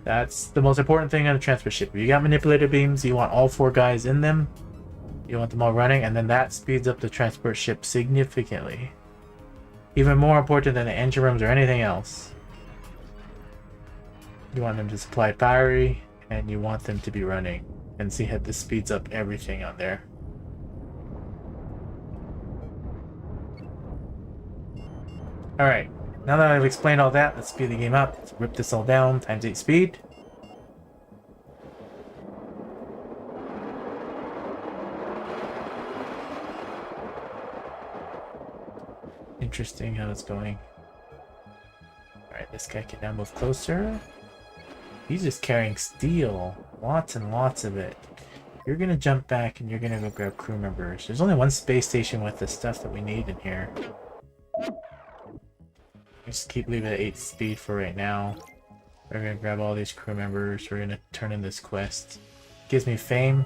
That's the most important thing on a transport ship. If you got manipulator beams, you want all 4 guys in them. You want them all running, and then that speeds up the transport ship significantly. Even more important than the engine rooms or anything else. You want them to supply power, and you want them to be running. And see how this speeds up everything on there. Alright, now that I've explained all that, let's speed the game up. Let's rip this all down, times 8 speed. Interesting how it's going. Alright, this guy can now move closer. He's just carrying steel. Lots and lots of it. You're gonna jump back and you're gonna go grab crew members. There's only one space station with the stuff that we need in here. Just keep leaving it at 8 speed for right now. We're gonna grab all these crew members. We're gonna turn in this quest. Gives me fame.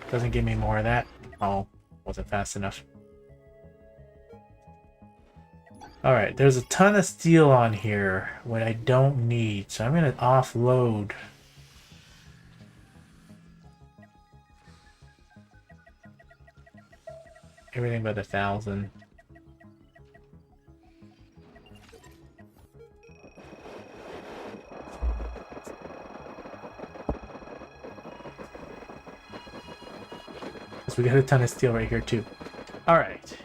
Doesn't give me more of that. Oh, wasn't fast enough. Alright, there's a ton of steel on here, what I don't need, so I'm going to offload. Everything but 1,000. So we got a ton of steel right here too. Alright.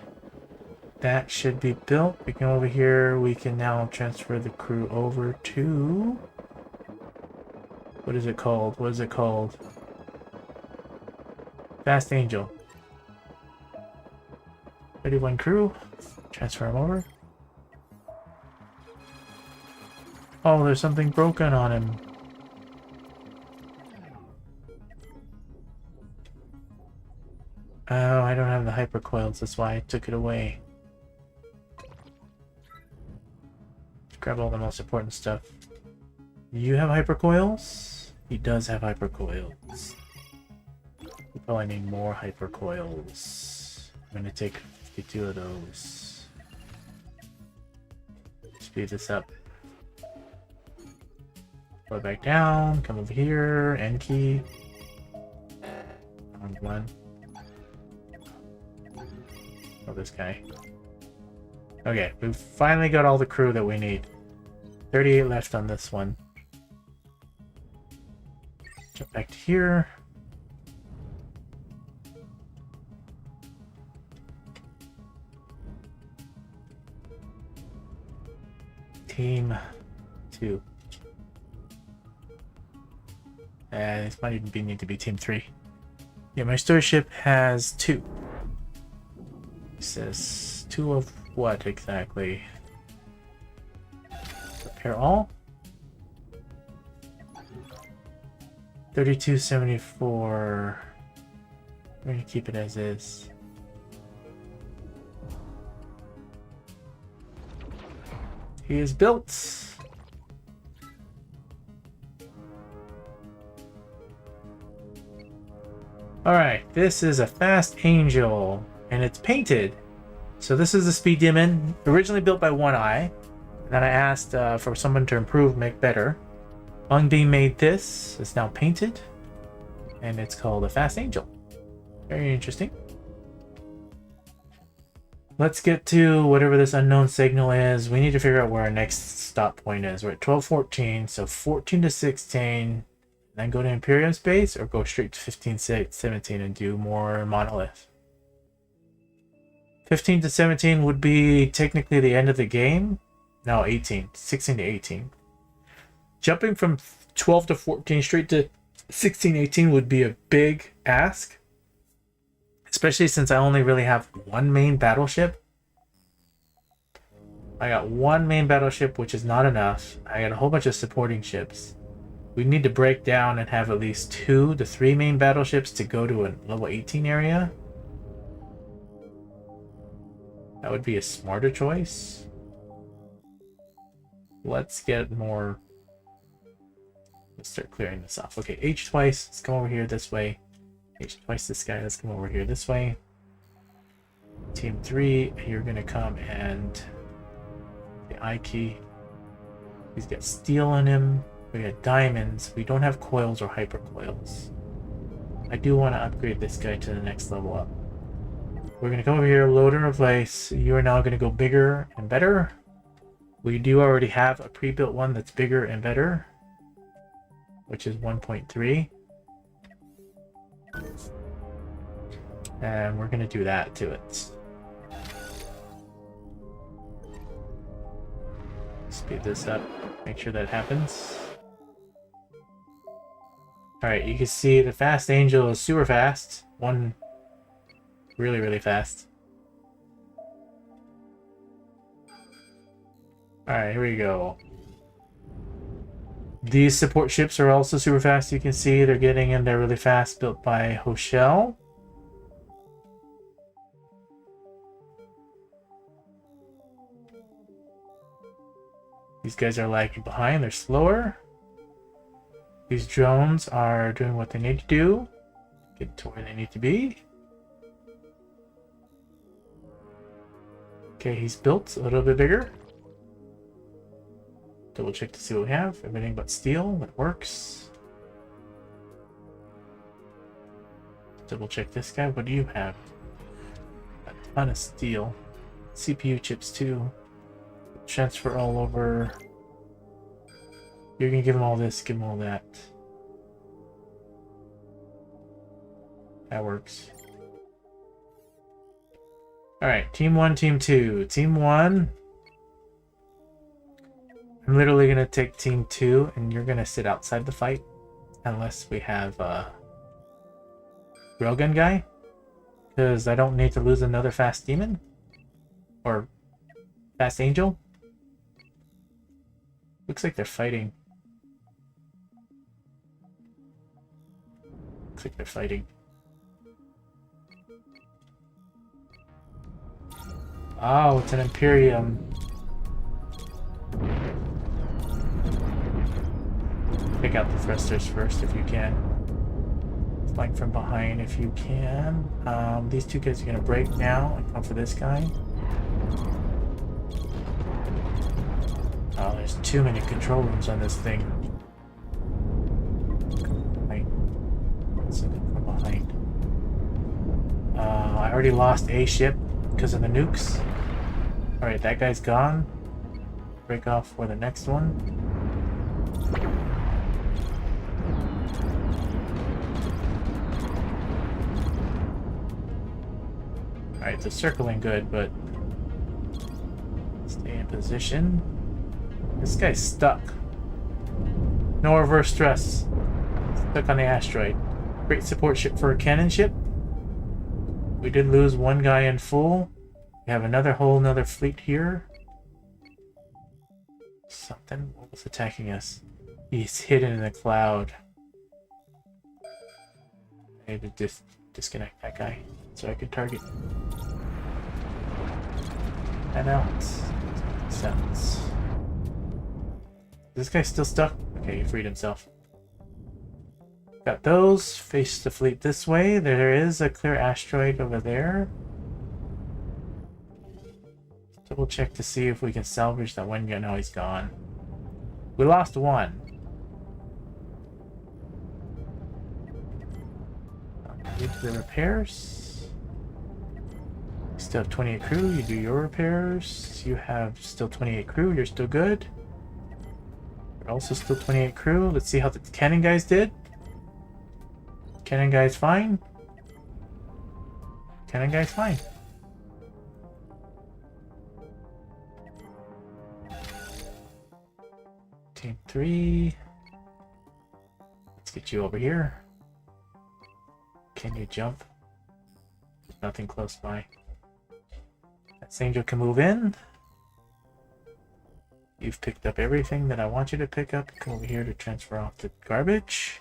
That should be built. We can over here, we can now transfer the crew over to... What is it called? What is it called? Fast Angel. 31 crew. Transfer them over. Oh, there's something broken on him. Oh, I don't have the hypercoils, that's why I took it away. Grab all the most important stuff. You have hypercoils? He does have hypercoils. We probably need more hypercoils. I'm gonna take 52 of those. Speed this up. Go back down, come over here, end key. Wrong one. Oh, this guy. Okay, we've finally got all the crew that we need. 38 left on this one. Jump back to here. Team 2. This might even need to be Team 3. Yeah, my story ship has 2. It says 2 of what exactly? Repair all? 3274. We're gonna keep it as is. He is built. Alright, this is a fast angel, and it's painted. So this is the speed demon, originally built by One Eye. And then I asked for someone to improve, make better. Ungbeam made this. It's now painted, and it's called a fast angel. Very interesting. Let's get to whatever this unknown signal is. We need to figure out where our next stop point is. We're at 1214, so 14 to 16. Then go to Imperium space, or go straight to 15, 17 and do more monolith. 15 to 17 would be technically the end of the game. No, 18. 16 to 18. Jumping from 12 to 14 straight to 16, 18 would be a big ask. Especially since I only really have one main battleship. I got one main battleship, which is not enough. I got a whole bunch of supporting ships. We need to break down and have at least 2 to 3 main battleships to go to a level 18 area. That would be a smarter choice. Let's get more. Let's start clearing this off. Okay, H twice. Let's come over here this way. H twice this guy. Let's come over here this way. Team 3, you're gonna come and the I key. He's got steel on him. We got diamonds. We don't have coils or hyper coils. I do want to upgrade this guy to the next level up. We're going to come over here, load and replace. You are now going to go bigger and better. We do already have a pre-built one that's bigger and better, which is 1.3. And we're going to do that to it. Speed this up. Make sure that happens. Alright, you can see the fast angel is super fast. One really, really fast. Alright, here we go. These support ships are also super fast. You can see they're getting in there really fast, built by Hoshell. These guys are lagging behind, they're slower. These drones are doing what they need to do. Get to where they need to be. Okay, he's built a little bit bigger. Double check to see what we have. Everything but steel, that works. Double check this guy. What do you have? A ton of steel. CPU chips too. Transfer all over. You're gonna give him all this, give him all that. That works. Alright, team 1, team 2. Team 1. I'm literally gonna take team 2 and you're gonna sit outside the fight. Unless we have a railgun guy. Because I don't need to lose another fast demon. Or fast angel. Looks like they're fighting. Looks like they're fighting. Oh, it's an Imperium. Pick out the thrusters first if you can. Flank from behind if you can. These two guys are gonna break now and come for this guy. Oh, there's too many control rooms on this thing. From behind. I already lost a ship because of the nukes. Alright, that guy's gone. Break off for the next one. Alright, the circling good, but stay in position. This guy's stuck. No reverse stress. Stuck on the asteroid. Great support ship for a cannon ship. We did lose one guy in full. We have whole another fleet here. Something was attacking us. He's hidden in the cloud. I need to disconnect that guy so I can target. And out. Sounds. Is this guy still stuck? Okay, he freed himself. Got those. Face the fleet this way. There is a clear asteroid over there. Double check to see if we can salvage that one gun. No, he's gone. We lost one. Get to the repairs. You still have 28 crew. You do your repairs. You have still 28 crew. You're still good. You're also still 28 crew. Let's see how the cannon guys did. Cannon guy's fine. Cannon guy's fine. Team 3. Let's get you over here. Can you jump? There's nothing close by. That Angel can move in. You've picked up everything that I want you to pick up. Come over here to transfer off the garbage.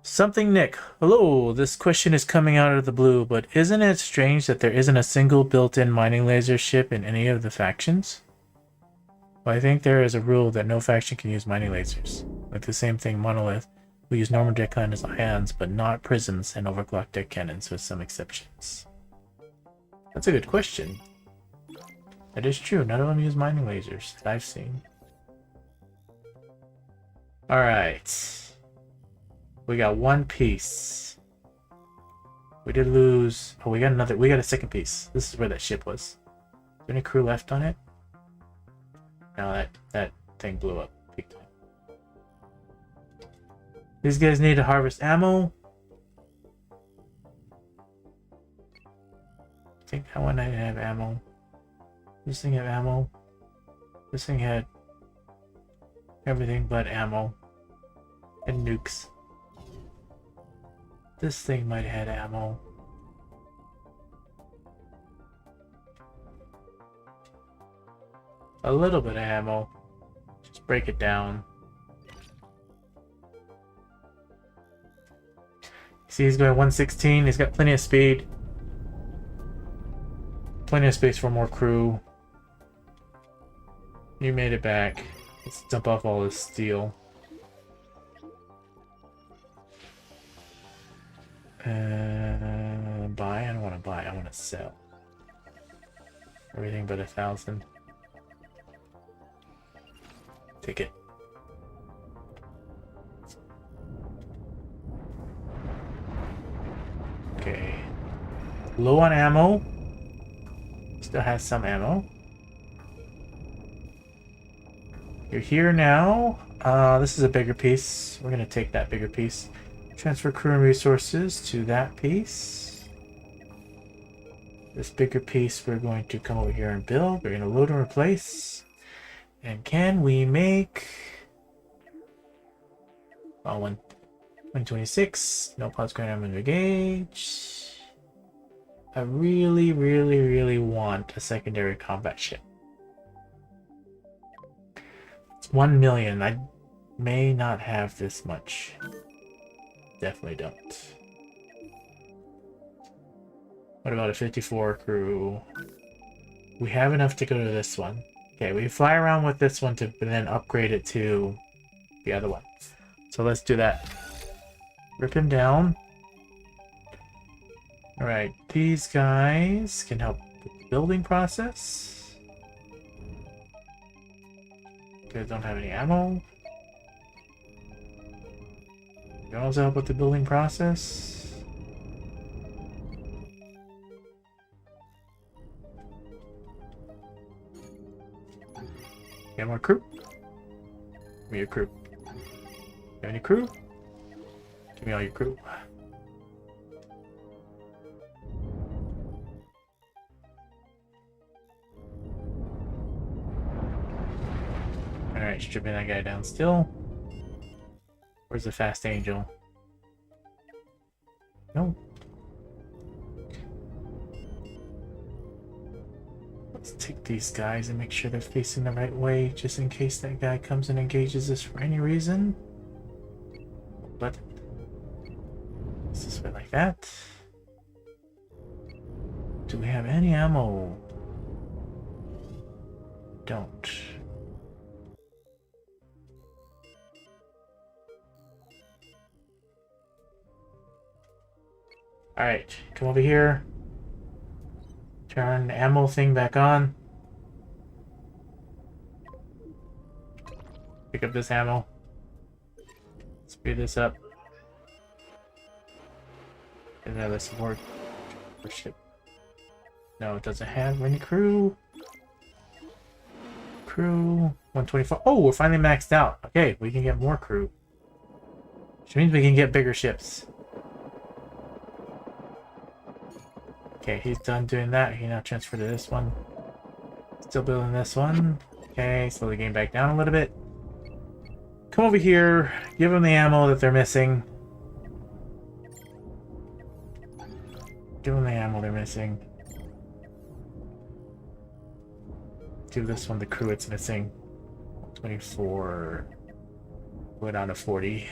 Something Nick. Hello, this question is coming out of the blue, but isn't it strange that there isn't a single built-in mining laser ship in any of the factions? Well, I think there is a rule that no faction can use mining lasers. Like the same thing Monolith. We use normal deck cannons as ions, but not prisms and overclocked deck cannons with some exceptions. That's a good question. That is true. None of them use mining lasers that I've seen. Alright. We got one piece. We did lose... Oh, we got another... We got a second piece. This is where that ship was. Is there any crew left on it? No, that thing blew up. Big time. These guys need to harvest ammo. I think that one didn't have ammo. This thing had ammo. This thing had everything but ammo. And nukes. This thing might have had ammo. A little bit of ammo. Just break it down. See, he's going 116. He's got plenty of speed. Plenty of space for more crew. You made it back. Let's dump off all this steel. Buy? I don't want to buy. I want to sell. Everything but 1,000. Take it. Okay. Low on ammo. Still has some ammo. You're here now. This is a bigger piece. We're gonna take that bigger piece. Transfer crew and resources to that piece. This bigger piece we're going to come over here and build. We're gonna load and replace. And can we make... Oh, 126. No Pause Cosmoteer Engage. I really, really, really want a secondary combat ship. It's 1 million. I may not have this much. Definitely don't. What about a 54 crew? We have enough to go to this one. Okay, we fly around with this one to then upgrade it to the other one. So let's do that. Rip him down. Alright, these guys can help with the building process. They don't have any ammo. You can also help with the building process. Get more crew. Give me your crew. You have any crew? Give me all your crew. Alright, stripping that guy down still. Where's the fast angel? No. Let's take these guys and make sure they're facing the right way, just in case that guy comes and engages us for any reason. But this way like that. Do we have any ammo? Don't. Alright, come over here. Turn the ammo thing back on. Pick up this ammo. Speed this up. And now there's some more ship. No, it doesn't have any crew. Crew 124. Oh, we're finally maxed out. Okay, we can get more crew. Which means we can get bigger ships. Okay, he's done doing that. He now transferred to this one. Still building this one. Okay, slowly getting back down a little bit. Come over here. Give them the ammo that they're missing. Give them the ammo they're missing. Give this one the crew it's missing. 24. Go down to 40.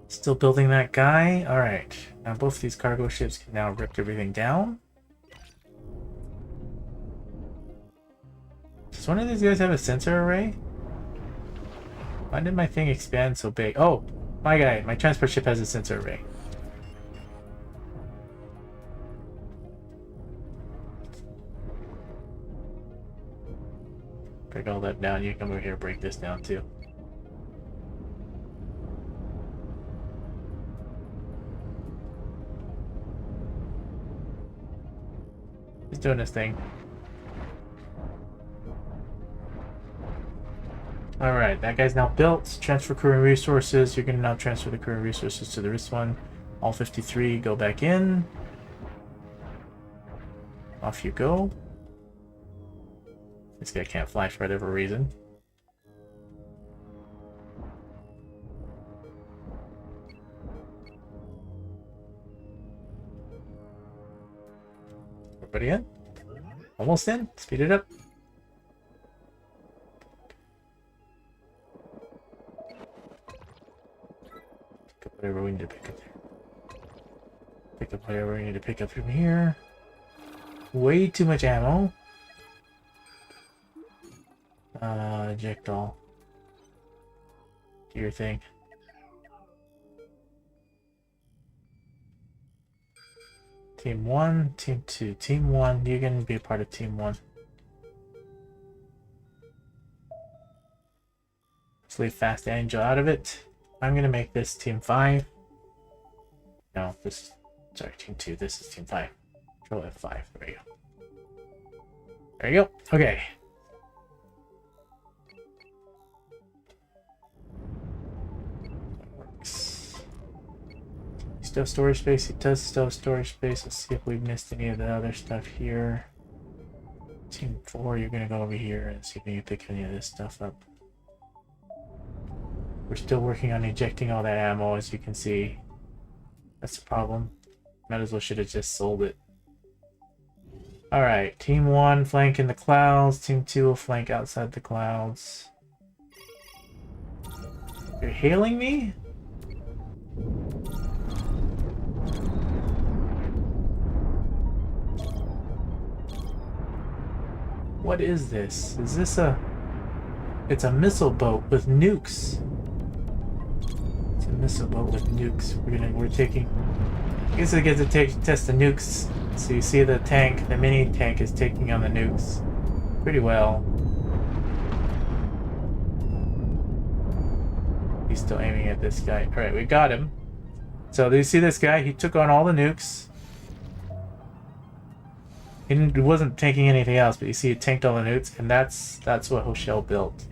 Still building that guy. Alright. Now both these cargo ships can now rip everything down. Does one of these guys have a sensor array? Why did my thing expand so big? Oh, my guy. My transport ship has a sensor array. Break all that down. You come over here and break this down too. He's doing his thing. Alright, that guy's now built. Transfer crew and resources. You're going to now transfer the crew and resources to this one. All 53 go back in. Off you go. This guy can't fly for whatever reason. Everybody in? Almost in? Speed it up. Pick up whatever we need to pick up there. Pick up whatever we need to pick up from here. Way too much ammo. Eject all. Do your thing. Team 1, Team 2. Team 1, you're going to be a part of Team 1. Let's leave Fast Angel out of it. I'm going to make this Team 5. No, this... Sorry, Team 2. This is Team 5. Control F5. There you go. There you go. Okay. Still storage space. It does still storage space. Let's see if we've missed any of the other stuff here. Team 4, you're gonna go over here and see if we can pick any of this stuff up. We're still working on ejecting all that ammo, as you can see. That's the problem. Might as well should have just sold it. Alright, Team 1 flank in the clouds. Team 2 will flank outside the clouds. You're hailing me? What is this? Is this a... It's a missile boat with nukes. It's a missile boat with nukes. We're taking... I guess I get to test the nukes. So you see the tank, the mini tank is taking on the nukes pretty well. He's still aiming at this guy. Alright, we got him. So do you see this guy? He took on all the nukes. He wasn't tanking anything else, but you see it tanked all the nukes, and that's what Hoshell built.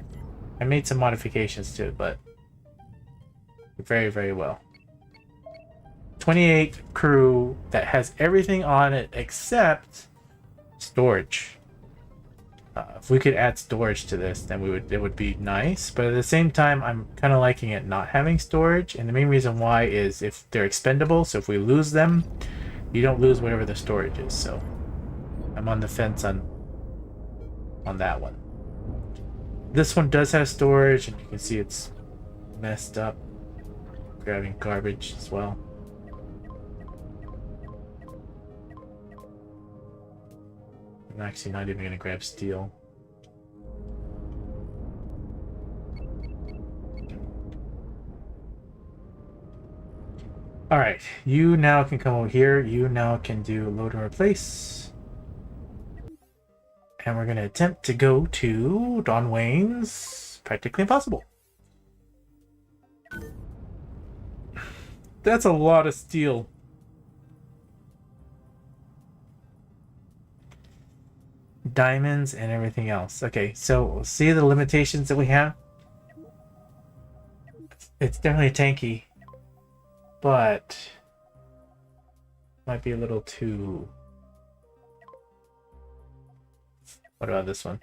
I made some modifications to it, but very, very well. 28 crew that has everything on it except storage. If we could add storage to this, then it would be nice. But at the same time, I'm kind of liking it not having storage. And the main reason why is if they're expendable. So if we lose them, you don't lose whatever the storage is. So I'm on the fence on that one. This one does have storage, and you can see it's messed up. Grabbing garbage as well. I'm actually not even going to grab steel. Alright, you now can come over here. You now can do load and replace. And we're going to attempt to go to Don Wayne's Practically Impossible. That's a lot of steel. Diamonds and everything else. Okay, so see the limitations that we have? It's definitely tanky, but might be a little too... What about this one?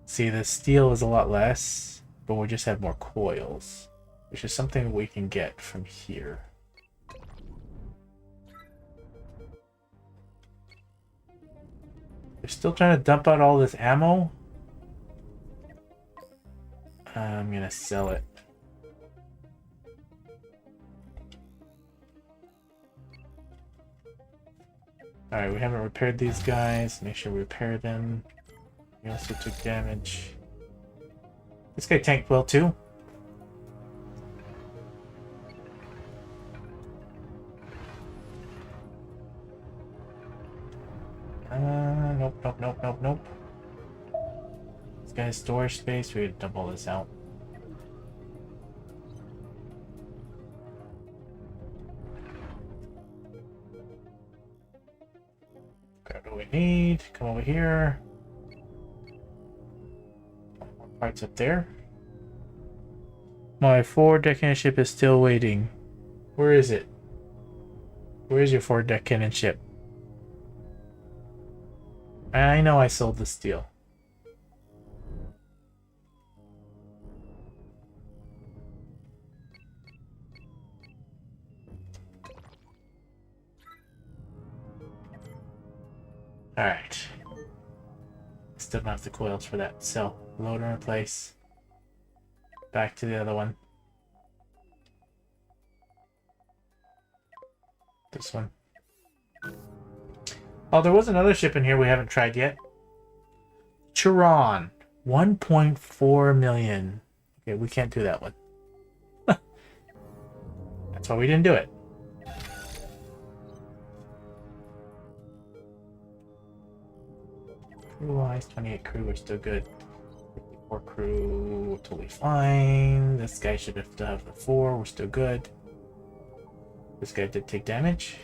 See, the steel is a lot less, but we just have more coils, which is something we can get from here. They're still trying to dump out all this ammo. I'm gonna sell it. Alright, we haven't repaired these guys. Make sure we repair them. We also took damage. This guy tanked well too. Nope. This guy's storage space, we could dump all this out. Grab what we need, come over here. More parts up there. My forward-deck cannon ship is still waiting. Where is it? Where is your forward-deck cannon ship? I know I sold the steel. Alright. Still don't have the coils for that. So, load and replace. Back to the other one. This one. Oh, there was another ship in here we haven't tried yet. Chiron. 1.4 million. Okay, we can't do that one. That's why we didn't do it. Crew-wise, 28 crew, we're still good. 54 crew, totally fine. This guy should still have the 4, we're still good. This guy did take damage.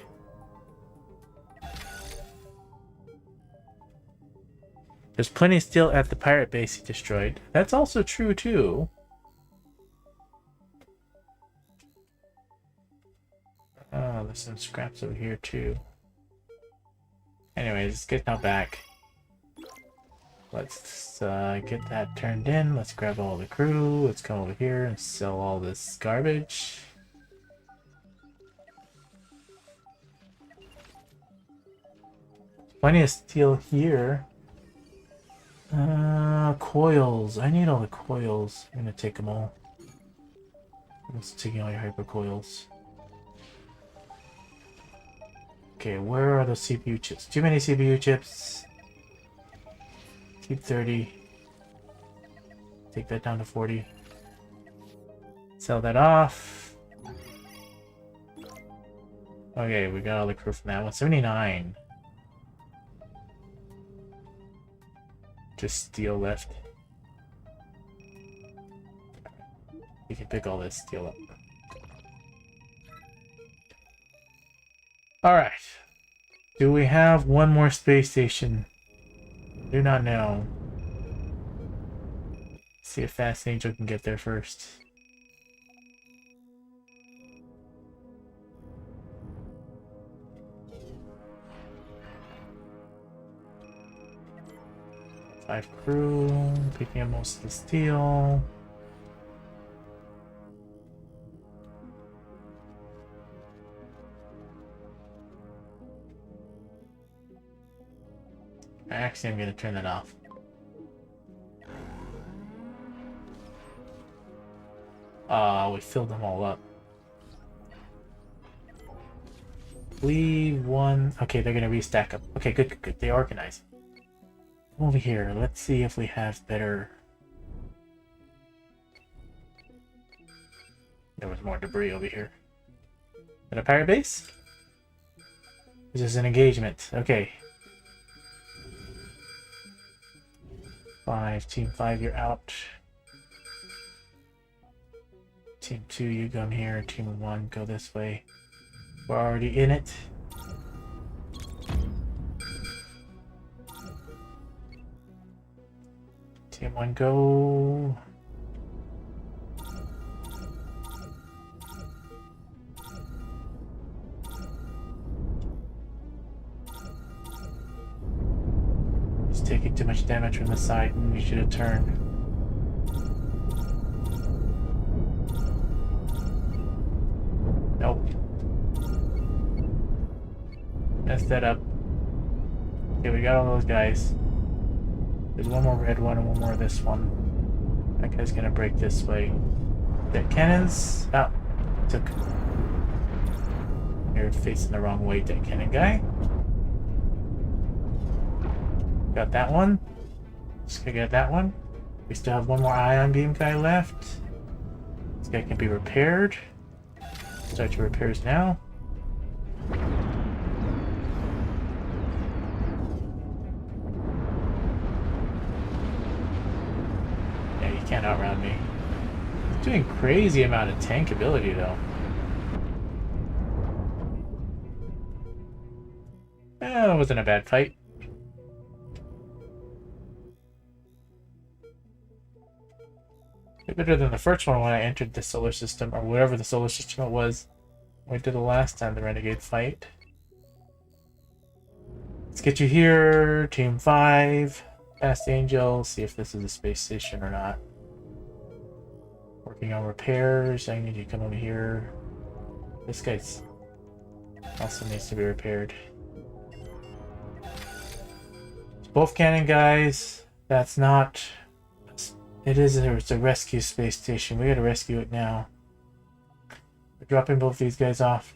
There's plenty of steel at the pirate base he destroyed. That's also true, too. Oh, there's some scraps over here, too. Anyways, let's get now back. Let's get that turned in. Let's grab all the crew. Let's come over here and sell all this garbage. Plenty of steel here. Coils. I need all the coils. I'm gonna take them all. I'm just taking all your hyper coils. Okay, where are the CPU chips? Too many CPU chips. Keep 30. Take that down to 40. Sell that off. Okay, we got all the crew from that one. 79. Just steel left. We can pick all this steel up. Alright. Do we have one more space station? Do not know. See if Fast Angel can get there first. 5 crew, picking up most of the steel. Actually, I'm going to turn that off. We filled them all up. Leave one. Okay, they're going to restack up. Okay, good, good, good. They organize. Over here, let's see if we have better... There was more debris over here. Is that a pirate base? This is an engagement. Okay. 5, Team 5, you're out. Team 2, you come here. Team 1, go this way. We're already in it. Team 1, go. He's taking too much damage from the side, and we should have turned. Nope. Messed that up. Okay, we got all those guys. There's one more red one and one more this one. That guy's gonna break this way. Dead cannons. Oh, took. You're facing the wrong way, dead cannon guy. Got that one. Just gonna get that one. We still have one more ion beam guy left. This guy can be repaired. Start your repairs now. Yeah, you can't outrun me. He's doing crazy amount of tank ability though. That wasn't a bad fight. Better than the first one when I entered the solar system, or whatever the solar system it was we did the last time, the Renegade fight. Let's get you here, Team 5, Fast Angel, see if this is a space station or not. Working on repairs, I need you to come over here. This guy's also needs to be repaired. It's both cannon guys, that's not... It's a rescue space station. We gotta rescue it now. We're dropping both these guys off.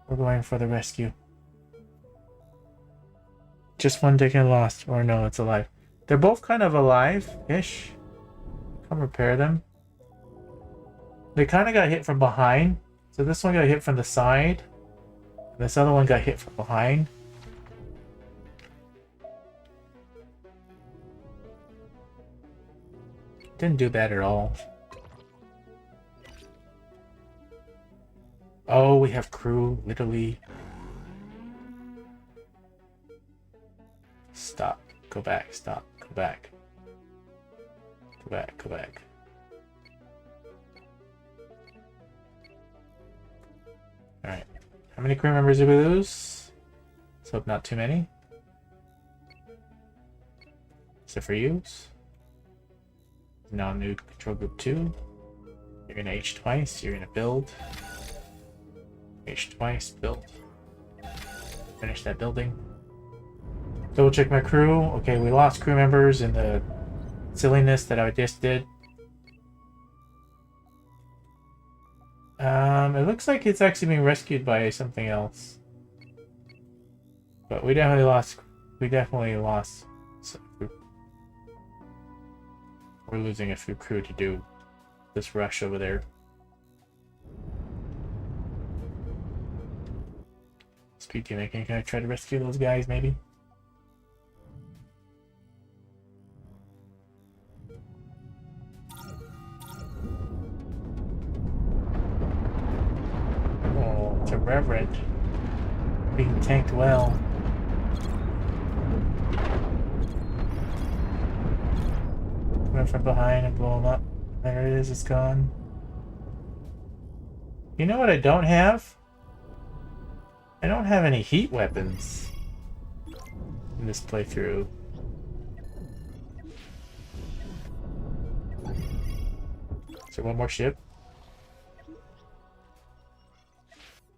We're going for the rescue. Just one ticket lost. Or no, it's alive. They're both kind of alive-ish. Come repair them. They kind of got hit from behind. So this one got hit from the side. This other one got hit from behind. Didn't do bad at all. Oh, we have crew, literally. Stop. Go back. Stop. Go back. Go back. Go back. Alright. How many crew members did we lose? Let's hope not too many. Except for you. Now new control group 2. You're gonna H twice, you're gonna build. H twice, build. Finish that building. Double check my crew. Okay, we lost crew members in the silliness that I just did. It looks like it's actually being rescued by something else. But we definitely lost some crew. We're losing a few crew to do this rush over there. Speed team making. Can I try to rescue those guys, maybe? Oh, it's a Reverend. Being tanked well. Went from behind and blow him up. There it is, it's gone. You know what I don't have? I don't have any heat weapons in this playthrough. Is there one more ship?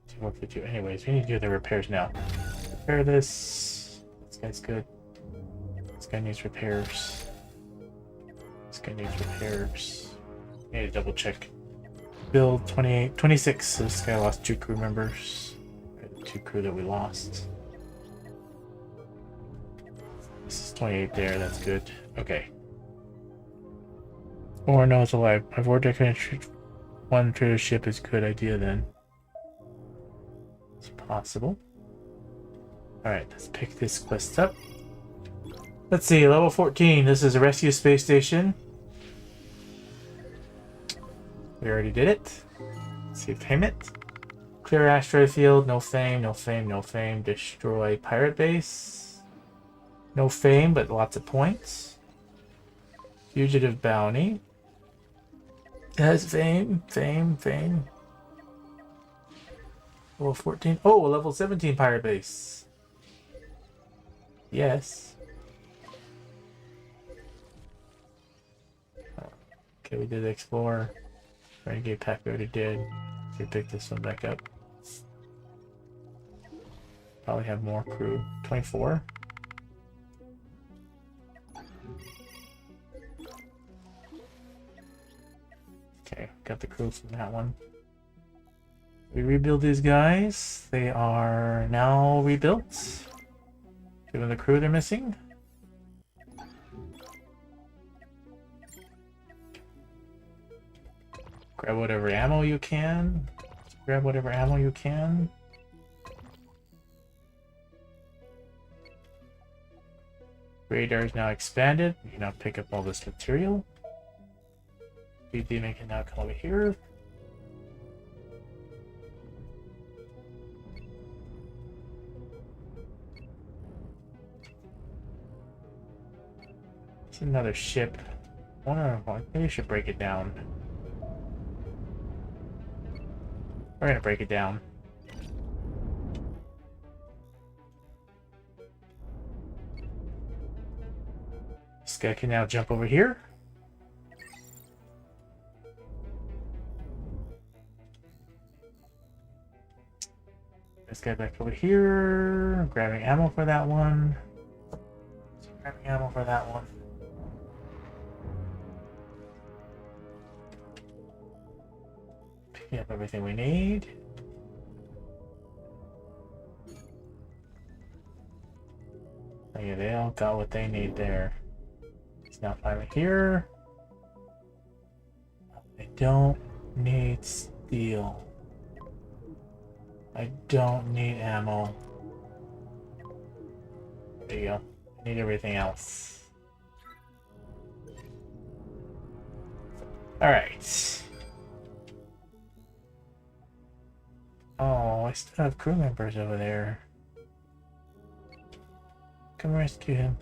252. Anyways, we need to do the repairs now. Repair this. This guy's good. This guy needs repairs. This guy needs repairs. I need to double check. Build 28, 26. So this guy lost 2 crew members. The 2 crew that we lost. This is 28 there. That's good. Okay. Or no, it's alive. My vortex one trader ship is a good idea then. It's possible. Alright, let's pick this quest up. Let's see, level 14. This is a rescue space station. We already did it. Let's see payment. Clear asteroid field. No fame, no fame, no fame. Destroy pirate base. No fame, but lots of points. Fugitive bounty. Has fame, fame, fame. Level 14. Oh, level 17 pirate base. Yes. Okay, we did explore. Renegade pack we already did. So we pick this one back up. Probably have more crew. 24. Okay, got the crew from that one. We rebuild these guys. They are now rebuilt. Give them the crew they're missing. Grab whatever ammo you can. Grab whatever ammo you can. Radar is now expanded. You can now pick up all this material. Speed demon can now come over here. It's another ship. I wonder if maybe I should break it down. We're gonna break it down. This guy can now jump over here. This guy back over here. Grabbing ammo for that one. Grabbing ammo for that one. Picking up everything we need. Oh yeah, they all got what they need there. He's now finally here. I don't need steel. I don't need ammo. There you go. I need everything else. Alright. Oh, I still have crew members over there. Come rescue him.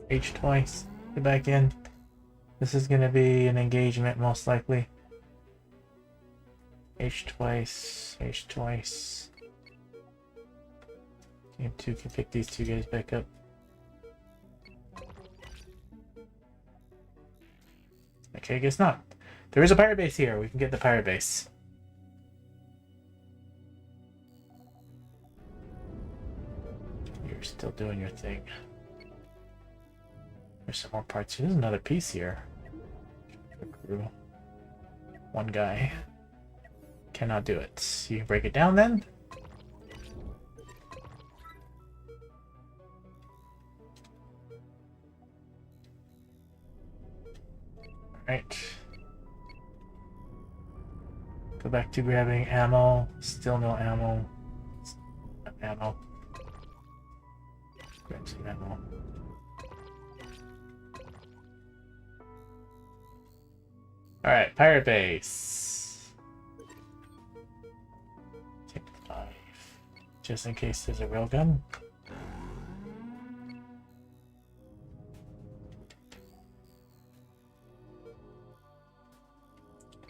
H twice. Get back in. This is gonna be an engagement most likely. H twice. H twice. Team 2 can pick these 2 guys back up. Okay, I guess not. There is a pirate base here. We can get the pirate base. You're still doing your thing. There's some more parts. There's another piece here. Crew. One guy. Cannot do it. You can break it down then? Alright. Go back to grabbing ammo. Still no ammo. Ammo. Grab some ammo. Alright, pirate base. Take 5. Just in case there's a railgun.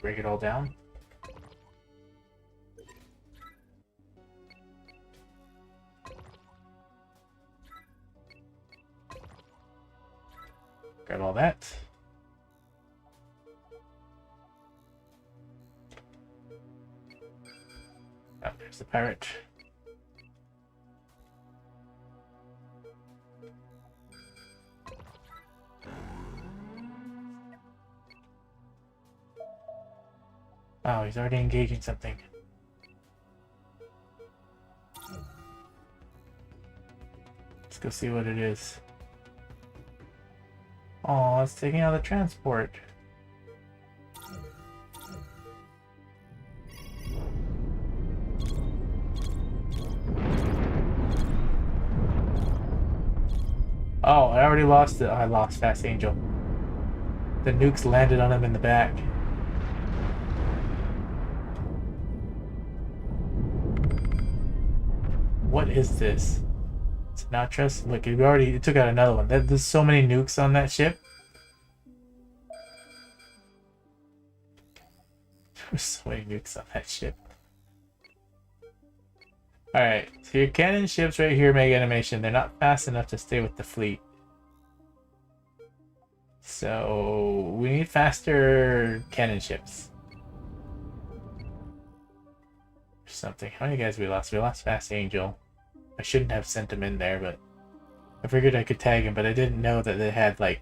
Break it all down. Grab all that. Oh, there's the pirate. Oh, he's already engaging something. Let's go see what it is. Oh, it's taking out the transport. Oh, I already lost it. I lost Fast Angel. The nukes landed on him in the back. What is this? Sinatra's? Look, it took out another one. There's so many nukes on that ship. There's so many nukes on that ship. Alright, so your cannon ships right here make animation. They're not fast enough to stay with the fleet. So we need faster cannon ships. Or something. How many guys we lost? We lost Fast Angel. I shouldn't have sent him in there, but I figured I could tag him, but I didn't know that they had like,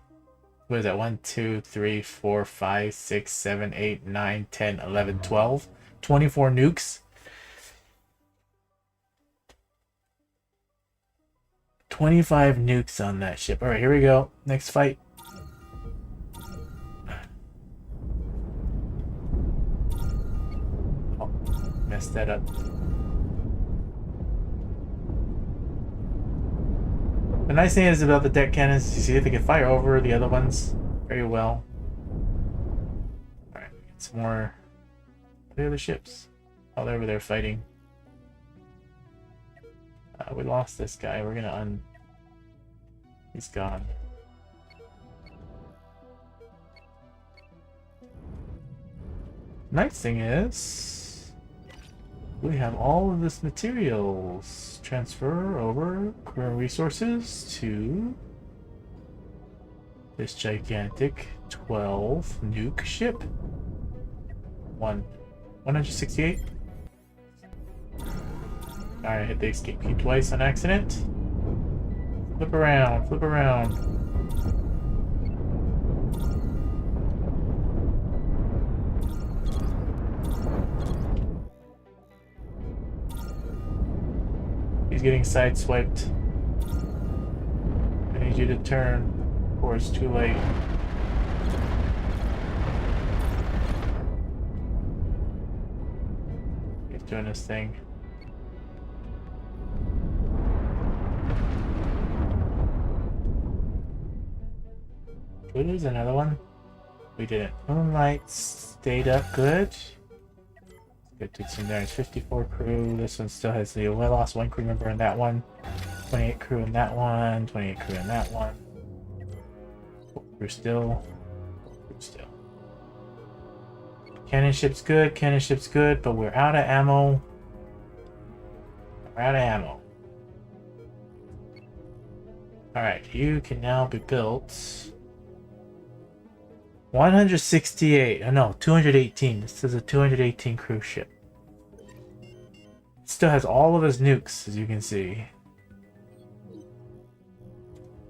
what is that? 1, 2, 3, 4, 5, 6, 7, 8, 9, 10, 11, 12, 24 nukes. 25 nukes on that ship. Alright, here we go. Next fight. Oh, messed that up. The nice thing is about the deck cannons, you see they can fire over the other ones very well. Alright, get some more. What are the other ships? Oh, they're over there fighting. We lost this guy. We're gonna He's gone. Nice thing is, we have all of this materials. Transfer over career resources to this gigantic 12 nuke ship. 168. Alright, hit the escape key twice on accident. Flip around, flip around. He's getting sideswiped. I need you to turn, or it's too late. He's doing his thing. There's another one. We didn't. Moonlight stayed up good. Good to see there. It's 54 crew. This one still has the. We lost one crew member in that one. 28 crew in that one. 28 crew in that one. Crew still. Crew still. Cannon ship's good. Cannon ship's good, but we're out of ammo. We're out of ammo. Alright, you can now be built. 168. Oh no, 218. This is a 218 cruise ship. It still has all of his nukes, as you can see.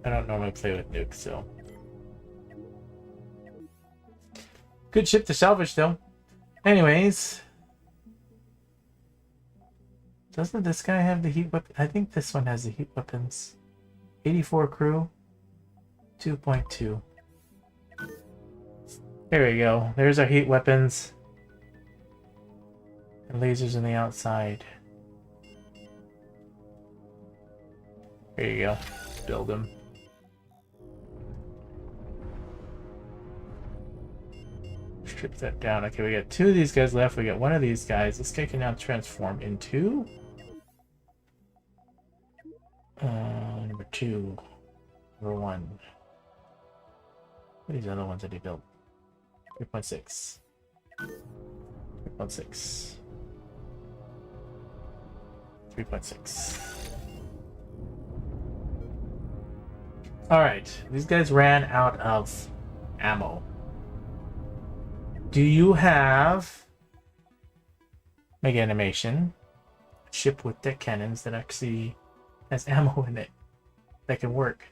I don't normally play with nukes, so. Good ship to salvage, though. Anyways. Doesn't this guy have the heat weapon? I think this one has the heat weapons. 84 crew. 2.2. There we go. There's our heat weapons. And lasers on the outside. There you go. Build them. Strip that down. Okay, we got 2 of these guys left. We got 1 of these guys. This guy can now transform into... number 2. Number 1. What are these other ones that he built? 3.6. 3.6. 3.6. Alright, these guys ran out of ammo. Do you have Mega Animation? Ship with deck cannons that actually has ammo in it that can work.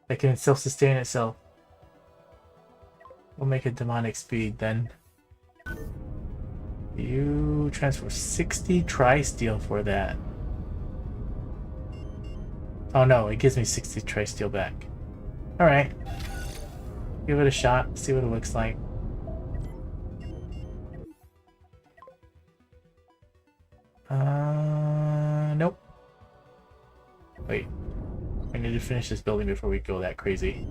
That can self-sustain itself. We'll make a demonic speed then. You transfer 60 tri-steel for that. Oh no, it gives me 60 tri-steel back. Alright. Give it a shot, see what it looks like. Nope. Wait. I need to finish this building before we go that crazy.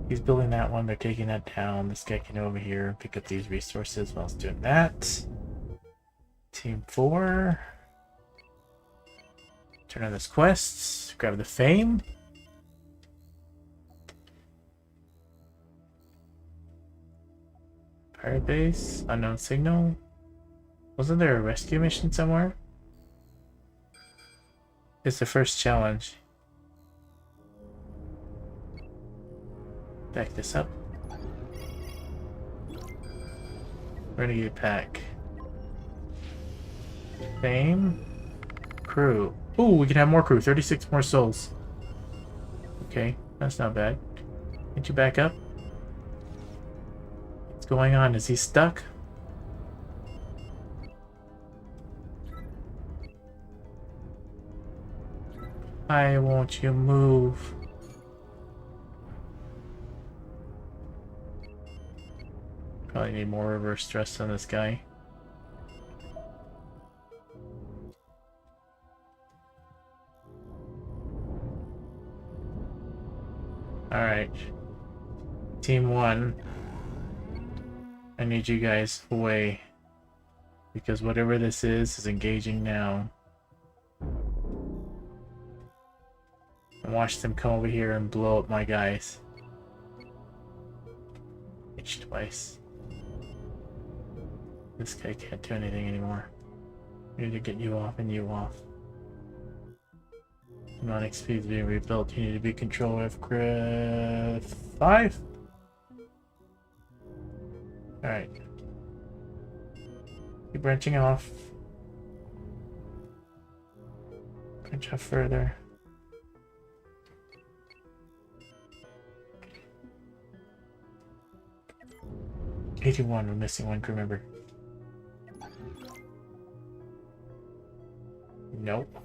He's building that one, they're taking that down. This guy can over here and pick up these resources while he's doing that. Team 4. Turn on this quest. Grab the fame. Pirate base. Unknown signal. Wasn't there a rescue mission somewhere? It's the first challenge. Back this up. Renegade pack. Fame. Crew. Ooh, we can have more crew. 36 more souls. Okay, that's not bad. Get you back up. What's going on? Is he stuck? Why won't you move? Probably need more reverse thrust on this guy. Alright. Team 1. I need you guys away. Because whatever this is engaging now. And watch them come over here and blow up my guys. H twice. This guy can't do anything anymore. We need to get you off and you off. Demonic speed is being rebuilt. You need to be control F 5. Alright. Keep branching off. Branch off further. '81, we're missing one crew member. Nope.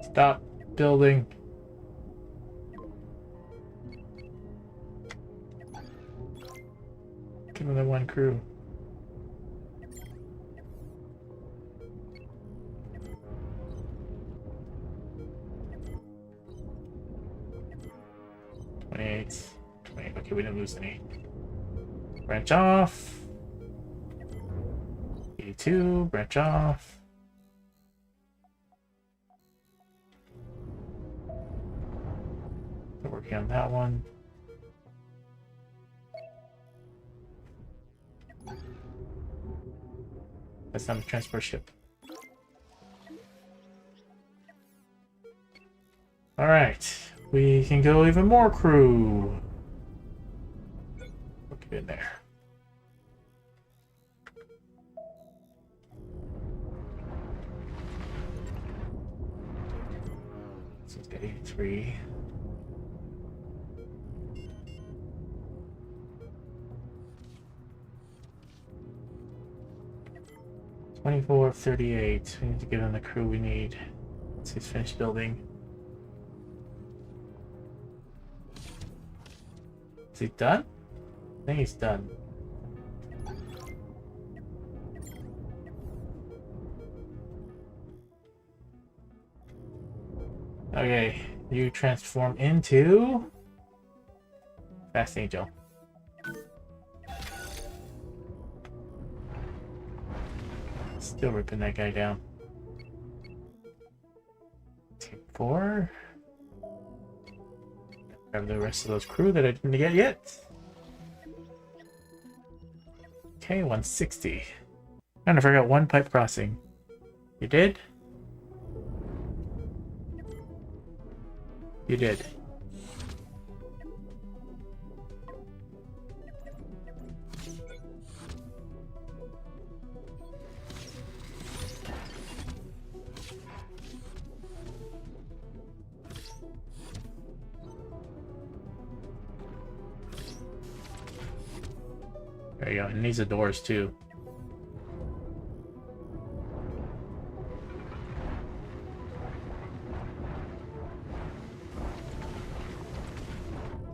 Stop building. Give him the one crew. '28. 20. Okay, we didn't lose any. Branch off. 82. Branch off. We're working on that one. That's not a transport ship. Alright, we can go even more crew. Look in there. So it's got 83. $24 of 38. We need to give them the crew we need. Once he's finished building. Is he done? I think he's done. Okay, you transform into Fast Angel. Still ripping that guy down. Team 4. Grab the rest of those crew that I didn't get yet. Okay, 160. And I forgot one pipe crossing. You did? You did. There you go. It needs the doors too.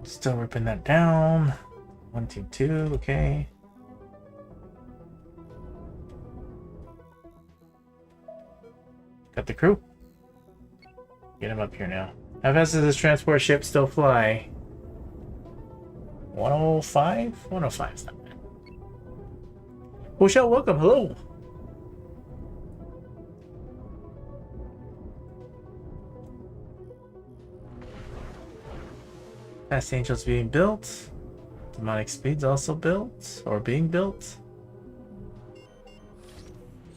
Still ripping that down. 1, 2, 2, okay. Got the crew. Get him up here now. How fast does this transport ship still fly? 105? 105 is not bad. Michelle, welcome. Hello. Fast Angel's being built. Demonic Speed's also built. Or being built.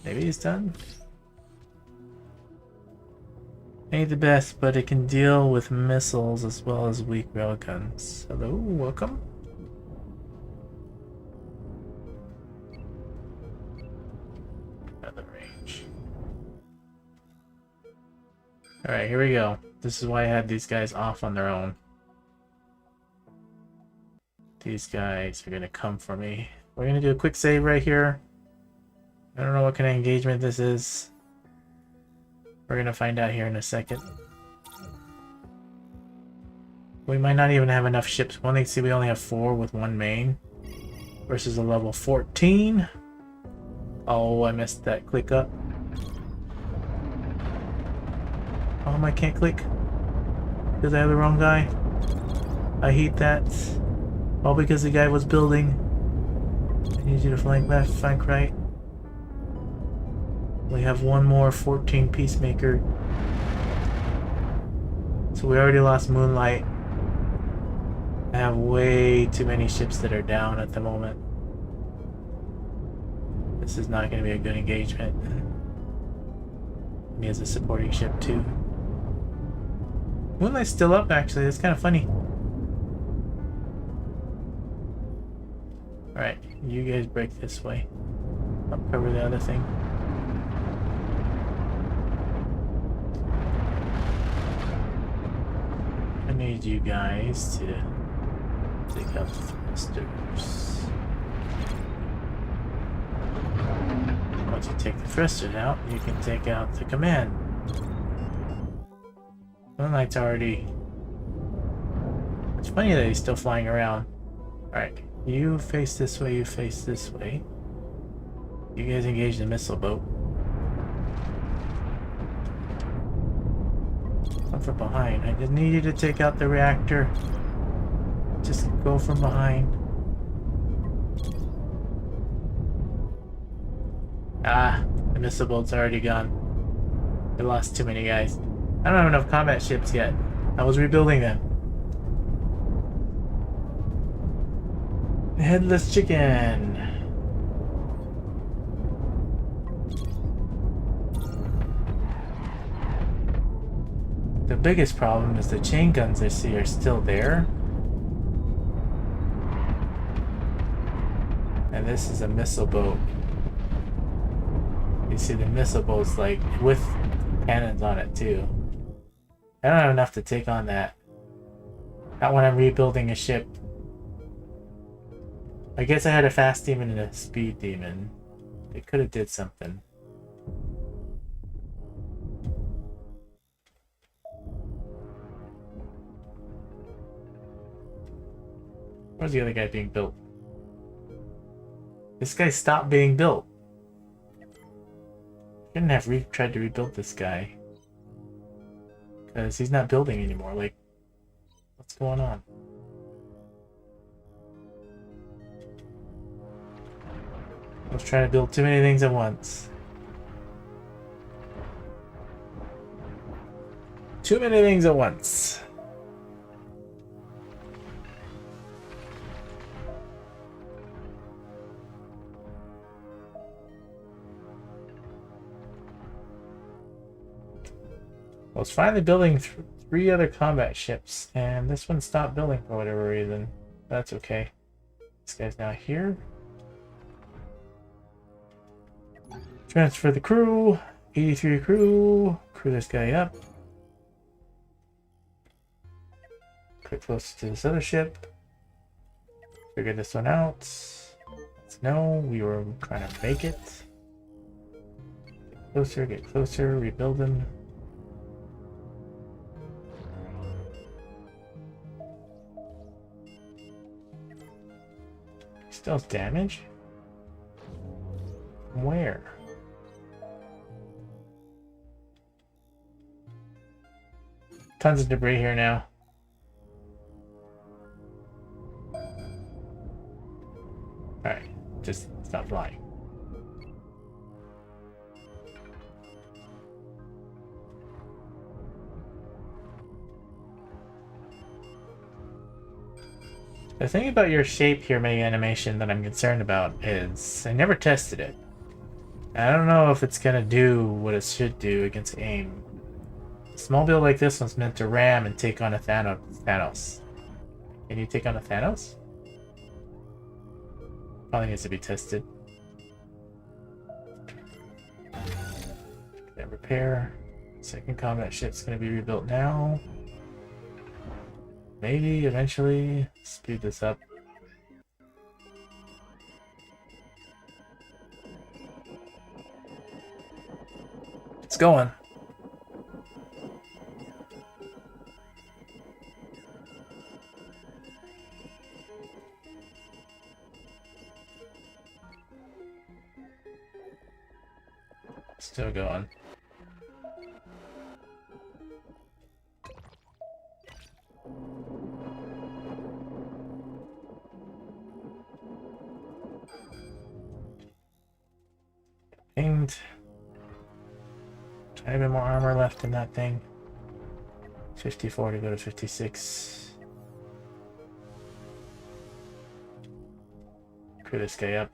Maybe he's done. Ain't the best, but it can deal with missiles as well as weak railguns. Hello, welcome. Another range. Alright, here we go. This is why I had these guys off on their own. These guys are gonna come for me. We're gonna do a quick save right here. I don't know what kind of engagement this is. We're gonna find out here in a second. We might not even have enough ships. One thing, see, we only have 4 with 1 main versus a level 14. Oh, I missed that click up. Oh, I can't click because I have the wrong guy. I hate that. All because the guy was building. I need you to flank left, flank right. We have 1 more 14 Peacemaker. So we already lost Moonlight. I have way too many ships that are down at the moment. This is not going to be a good engagement. Me as a supporting ship too. Moonlight's still up actually, that's kind of funny. Alright, you guys break this way. I'll cover the other thing. I need you guys to take out the thrusters. Once you take the thrusters out, you can take out the command. Moonlight's already... It's funny that he's still flying around. Alright. You face this way, you face this way. You guys engage the missile boat. Come from behind. I just need you to take out the reactor. Just go from behind. Ah, the missile boat's already gone. I lost too many guys. I don't have enough combat ships yet. I was rebuilding them. Headless chicken. The biggest problem is the chain guns I see are still there. And this is a missile boat. You see the missile boat's like with cannons on it too. I don't have enough to take on that. Not when I'm rebuilding a ship. I guess I had a fast demon and a speed demon. They could have did something. Where's the other guy being built? This guy stopped being built. Shouldn't have tried to rebuild this guy. Because he's not building anymore. Like, what's going on? I was trying to build too many things at once. Too many things at once. Well, it's finally building 3 other combat ships, and this one stopped building for whatever reason. That's okay. This guy's now here. Transfer the crew. 83 crew. Crew this guy up. Put closer to this other ship. Figure this one out. No, we were trying to make it. Get closer, rebuild them. Still has damage? From where? Tons of debris here now. Alright, just stop flying. The thing about your shape here, mega animation, that I'm concerned about is I never tested it. I don't know if it's gonna do what it should do against aim. A small build like this one's meant to ram and take on a Thanos. Can you take on a Thanos? Probably needs to be tested. That repair. Second combat ship's gonna be rebuilt now. Maybe eventually speed this up. It's going. Still going. Aimed. Tiny bit more armor left in that thing. 54 to go to 56. Crew this guy up.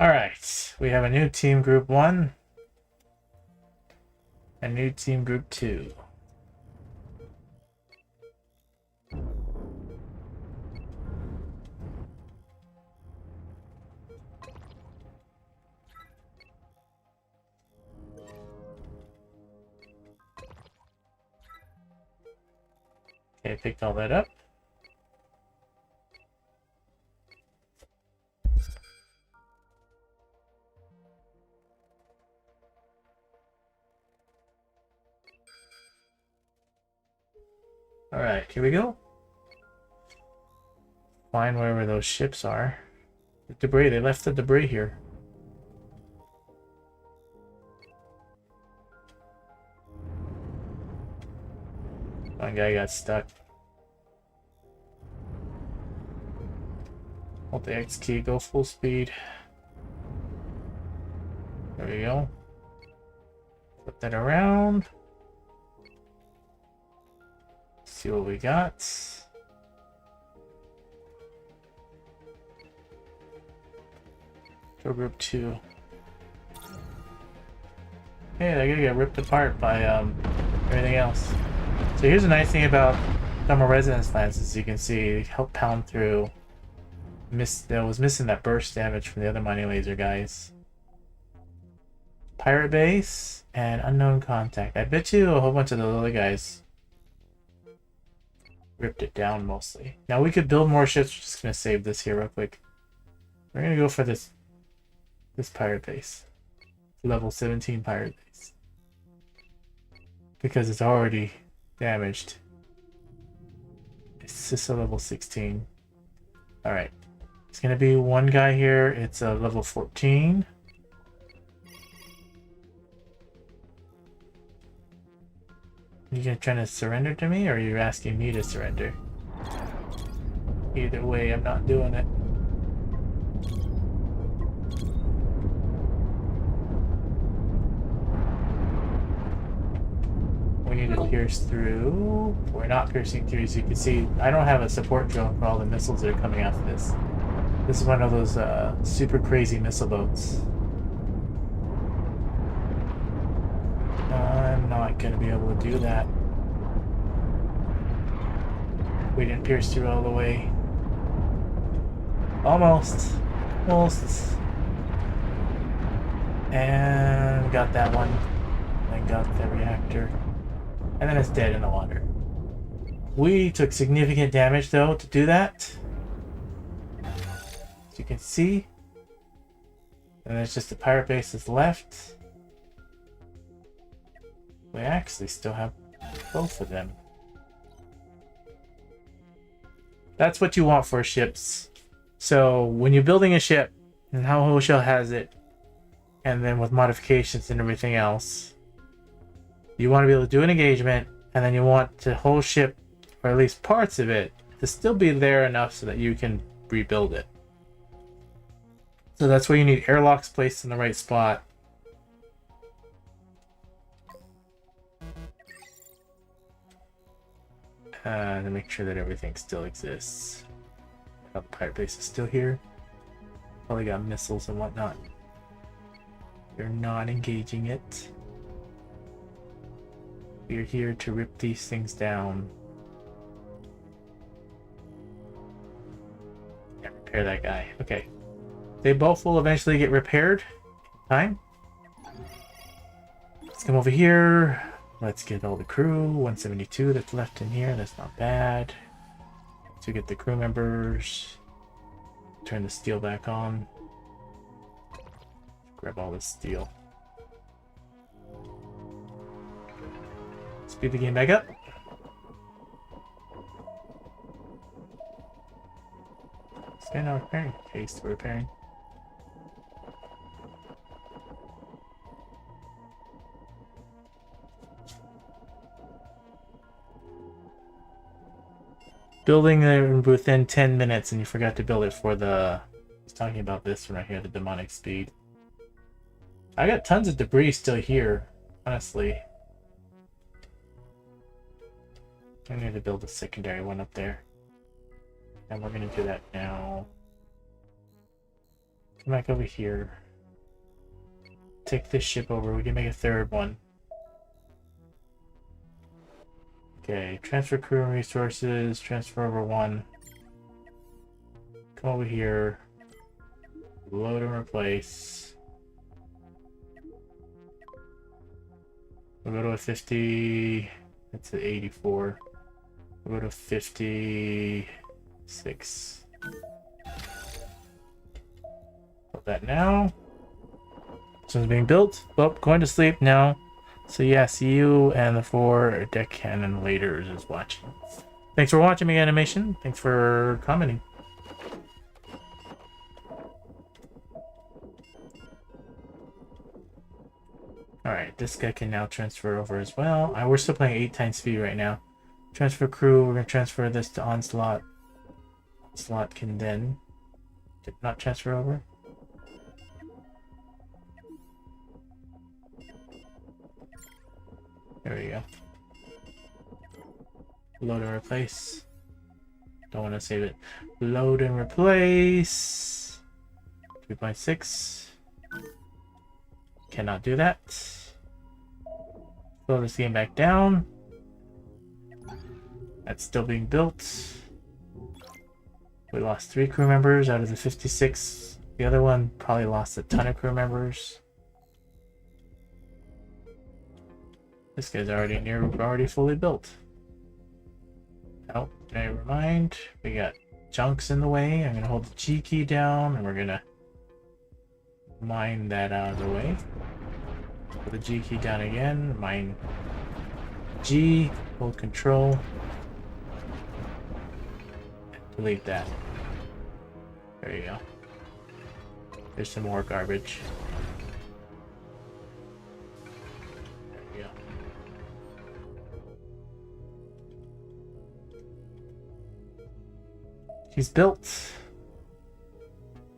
Alright, we have a new team group 1. A new team group 2. Okay, picked all that up. Alright, here we go. Find wherever those ships are. The debris, they left the debris here. One guy got stuck. Hold the X key, go full speed. There we go. Flip that around. See what we got. Go group 2. Hey, they're gonna get ripped apart by everything else. So here's the nice thing about thermal resonance lances. You can see they help pound through. That was missing that burst damage from the other mining laser guys. Pirate base and unknown contact. I bet you a whole bunch of those other guys ripped it down mostly. Now we could build more ships. We're just gonna save this here real quick. We're gonna go for this pirate base. Level 17 pirate base. Because it's already damaged. It's just a level 16. Alright. It's gonna be one guy here. It's a level 14. You gonna try to surrender to me, or are you asking me to surrender? Either way, I'm not doing it. We need to pierce through. We're not piercing through, as you can see. I don't have a support drone for all the missiles that are coming after this. This is one of those super crazy missile boats. not going to be able to do that. We didn't pierce through all the way. Almost. Almost. And got that one. And got the reactor. And then it's dead in the water. We took significant damage, though, to do that. As you can see. And there's just the pirate base that's left. We actually still have both of them. That's what you want for ships. So when you're building a ship, and how Hoshell has it, and then with modifications and everything else, you want to be able to do an engagement, and then you want the whole ship, or at least parts of it, to still be there enough so that you can rebuild it. So that's why you need airlocks placed in the right spot. To make sure that everything still exists. The pirate base is still here. Probably got missiles and whatnot. You're not engaging it. We're here to rip these things down. Yeah, repair that guy. Okay. They both will eventually get repaired. Time. Let's come over here. Let's get all the crew. 172 that's left in here. That's not bad. To get the crew members. Turn the steel back on. Grab all this steel. Speed the game back up. Stand out repairing. Case to repairing. Building it within 10 minutes and you forgot to build it for the... I was talking about this one right here, the demonic speed. I got tons of debris still here, honestly. I need to build a secondary one up there. And we're going to do that now. Come back over here. Take this ship over. We can make a third one. Okay, transfer crew and resources. Transfer over one. Come over here. Load and replace. We'll go to a 50. That's an 84. We'll go to 56. Build that now. This one's being built. Well, going to sleep now. So yeah, see you and the 4 deck cannon laters is watching. Thanks for watching me, animation. Thanks for commenting. Alright, this guy can now transfer over as well. We're still playing 8 times speed right now. Transfer crew, we're going to transfer this to Onslaught. Onslaught can then... Did not transfer over. There we go. Load and replace. Don't want to save it. Load and replace. 3.6. Cannot do that. Slow this game back down. That's still being built. We lost 3 crew members out of the 56. The other one probably lost a ton of crew members. This guy's already fully built. Oh, never mind. We got junks in the way. I'm gonna hold the G key down and we're gonna mine that out of the way. Put the G key down again. Mine G. Hold control. Delete that. There you go. There's some more garbage. He's built.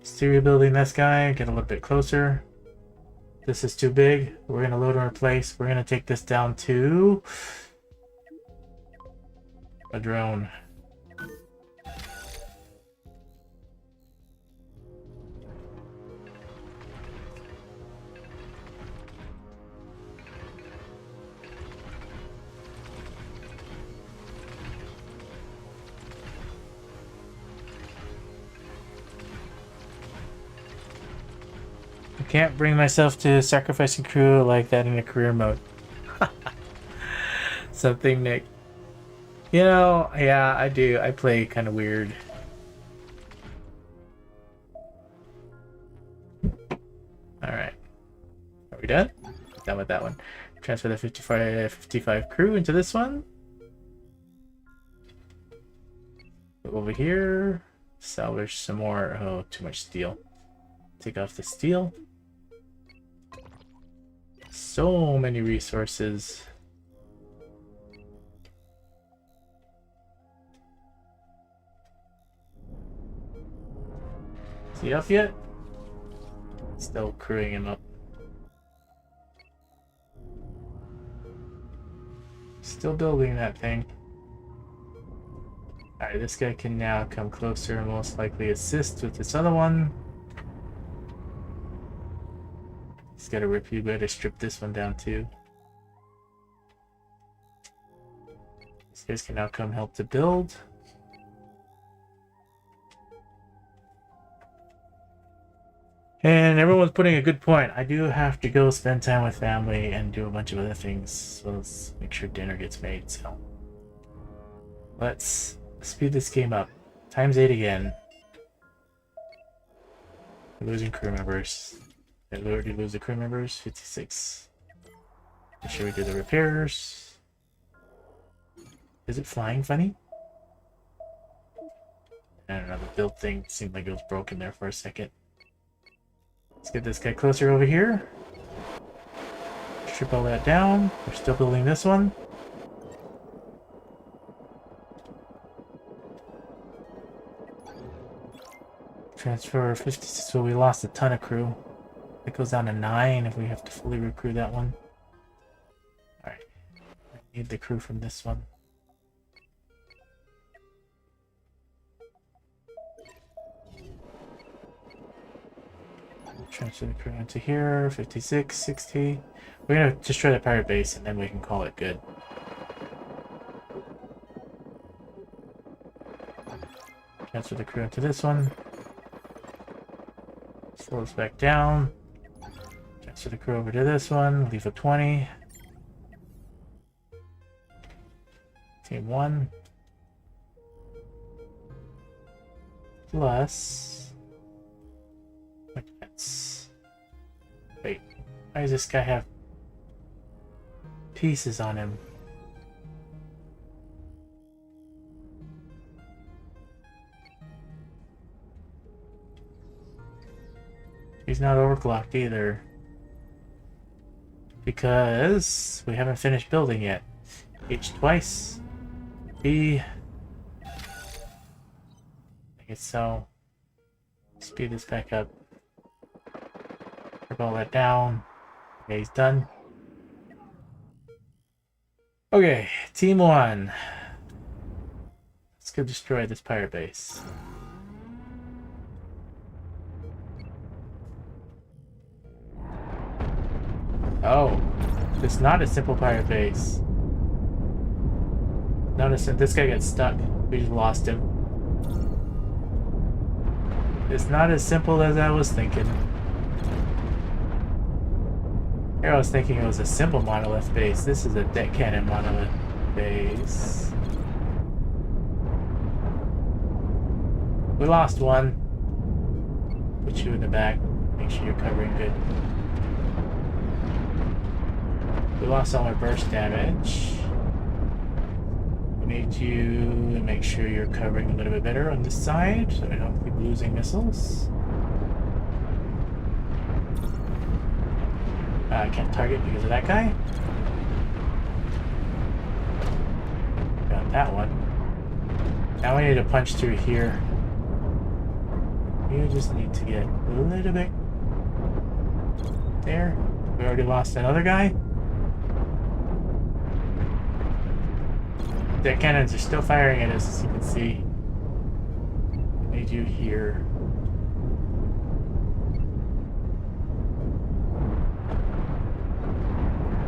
Still rebuilding this guy. Get a little bit closer. This is too big. We're going to load and replace. We're going to take this down to a drone. can't bring myself to sacrificing crew like that in a career mode. Something Nick. You know, yeah, I do. I play kind of weird. Alright. Are we done? Done with that one. Transfer the 55 crew into this one. Over here. Salvage some more. Oh, too much steel. Take off the steel. So many resources. Is he up yet? Still crewing him up. Still building that thing. Alright, this guy can now come closer and most likely assist with this other one. He's got to rip you, better strip this one down too. These guys can now come help to build. And everyone's putting a good point. I do have to go spend time with family and do a bunch of other things. So let's make sure dinner gets made. So let's speed this game up. Times 8 again. We're losing crew members. Did we already lose the crew members? 56. Make sure we do the repairs. Is it flying funny? I don't know, the build thing seemed like it was broken there for a second. Let's get this guy closer over here. Strip all that down. We're still building this one. Transfer 56, so we lost a ton of crew. It goes down to 9 if we have to fully recruit that one. Alright. I need the crew from this one. Transfer the crew into here. 56, 60. We're gonna destroy the pirate base and then we can call it good. Transfer the crew into this one. Slow us back down. Transfer the crew over to this one. Leave a 20. Team 1. Plus. Wait. Why does this guy have pieces on him? He's not overclocked either. Because we haven't finished building yet. H twice. B. I guess so. Speed this back up. Rip all that down. Okay, he's done. Okay, Team 1. Let's go destroy this pirate base. Oh, it's not a simple pirate base. Notice that this guy got stuck. We just lost him. It's not as simple as I was thinking. Here I was thinking it was a simple monolith base. This is a deck cannon monolith base. We lost one. Put you in the back. Make sure you're covering good. We lost all our burst damage. We need you to make sure you're covering a little bit better on this side so we don't keep losing missiles. I can't target because of that guy. Got that one. Now we need to punch through here. You just need to get a little bit there. We already lost another guy. The cannons are still firing at us, as you can see. I need you here.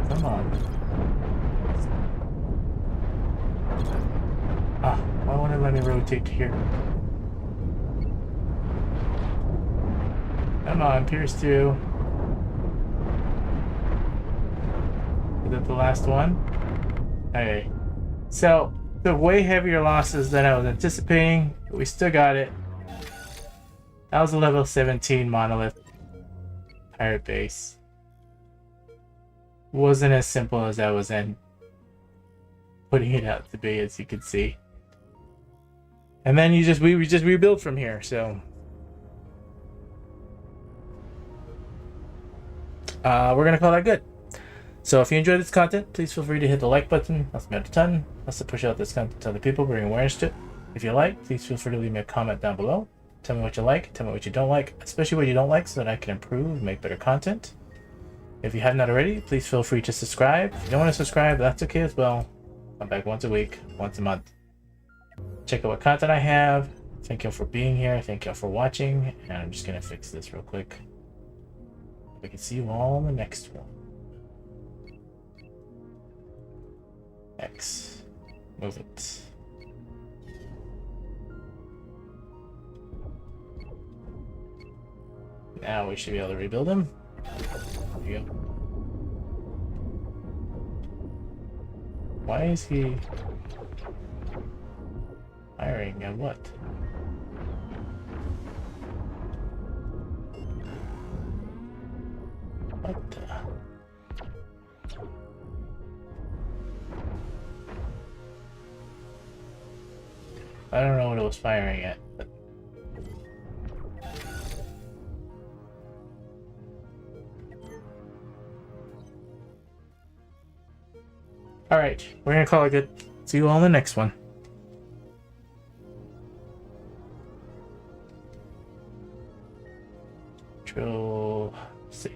Come on. Ah, why won't it let me rotate to here? Come on, pierce through. Is that the last one? Okay. So, the way heavier losses than I was anticipating, but we still got it. That was a level 17 monolith pirate base. Wasn't as simple as I was putting it out to be, as you can see. And then we just rebuild from here, so we're gonna call that good. So if you enjoyed this content, please feel free to hit the like button. That's me out a ton. That's to push out this content to other people, bring awareness to it. If you like, please feel free to leave me a comment down below. Tell me what you like, tell me what you don't like, especially what you don't like, so that I can improve, make better content. If you have not already, please feel free to subscribe. If you don't want to subscribe, that's okay as well. I'm back once a week, once a month. Check out what content I have. Thank you all for being here. Thank you all for watching. And I'm just gonna fix this real quick. We can see you all in the next one. X. Move it. Now we should be able to rebuild him. There you go. Why is he firing at what? What the? I don't know what it was firing at, but alright, we're gonna call it good. See you all in the next one. Control C.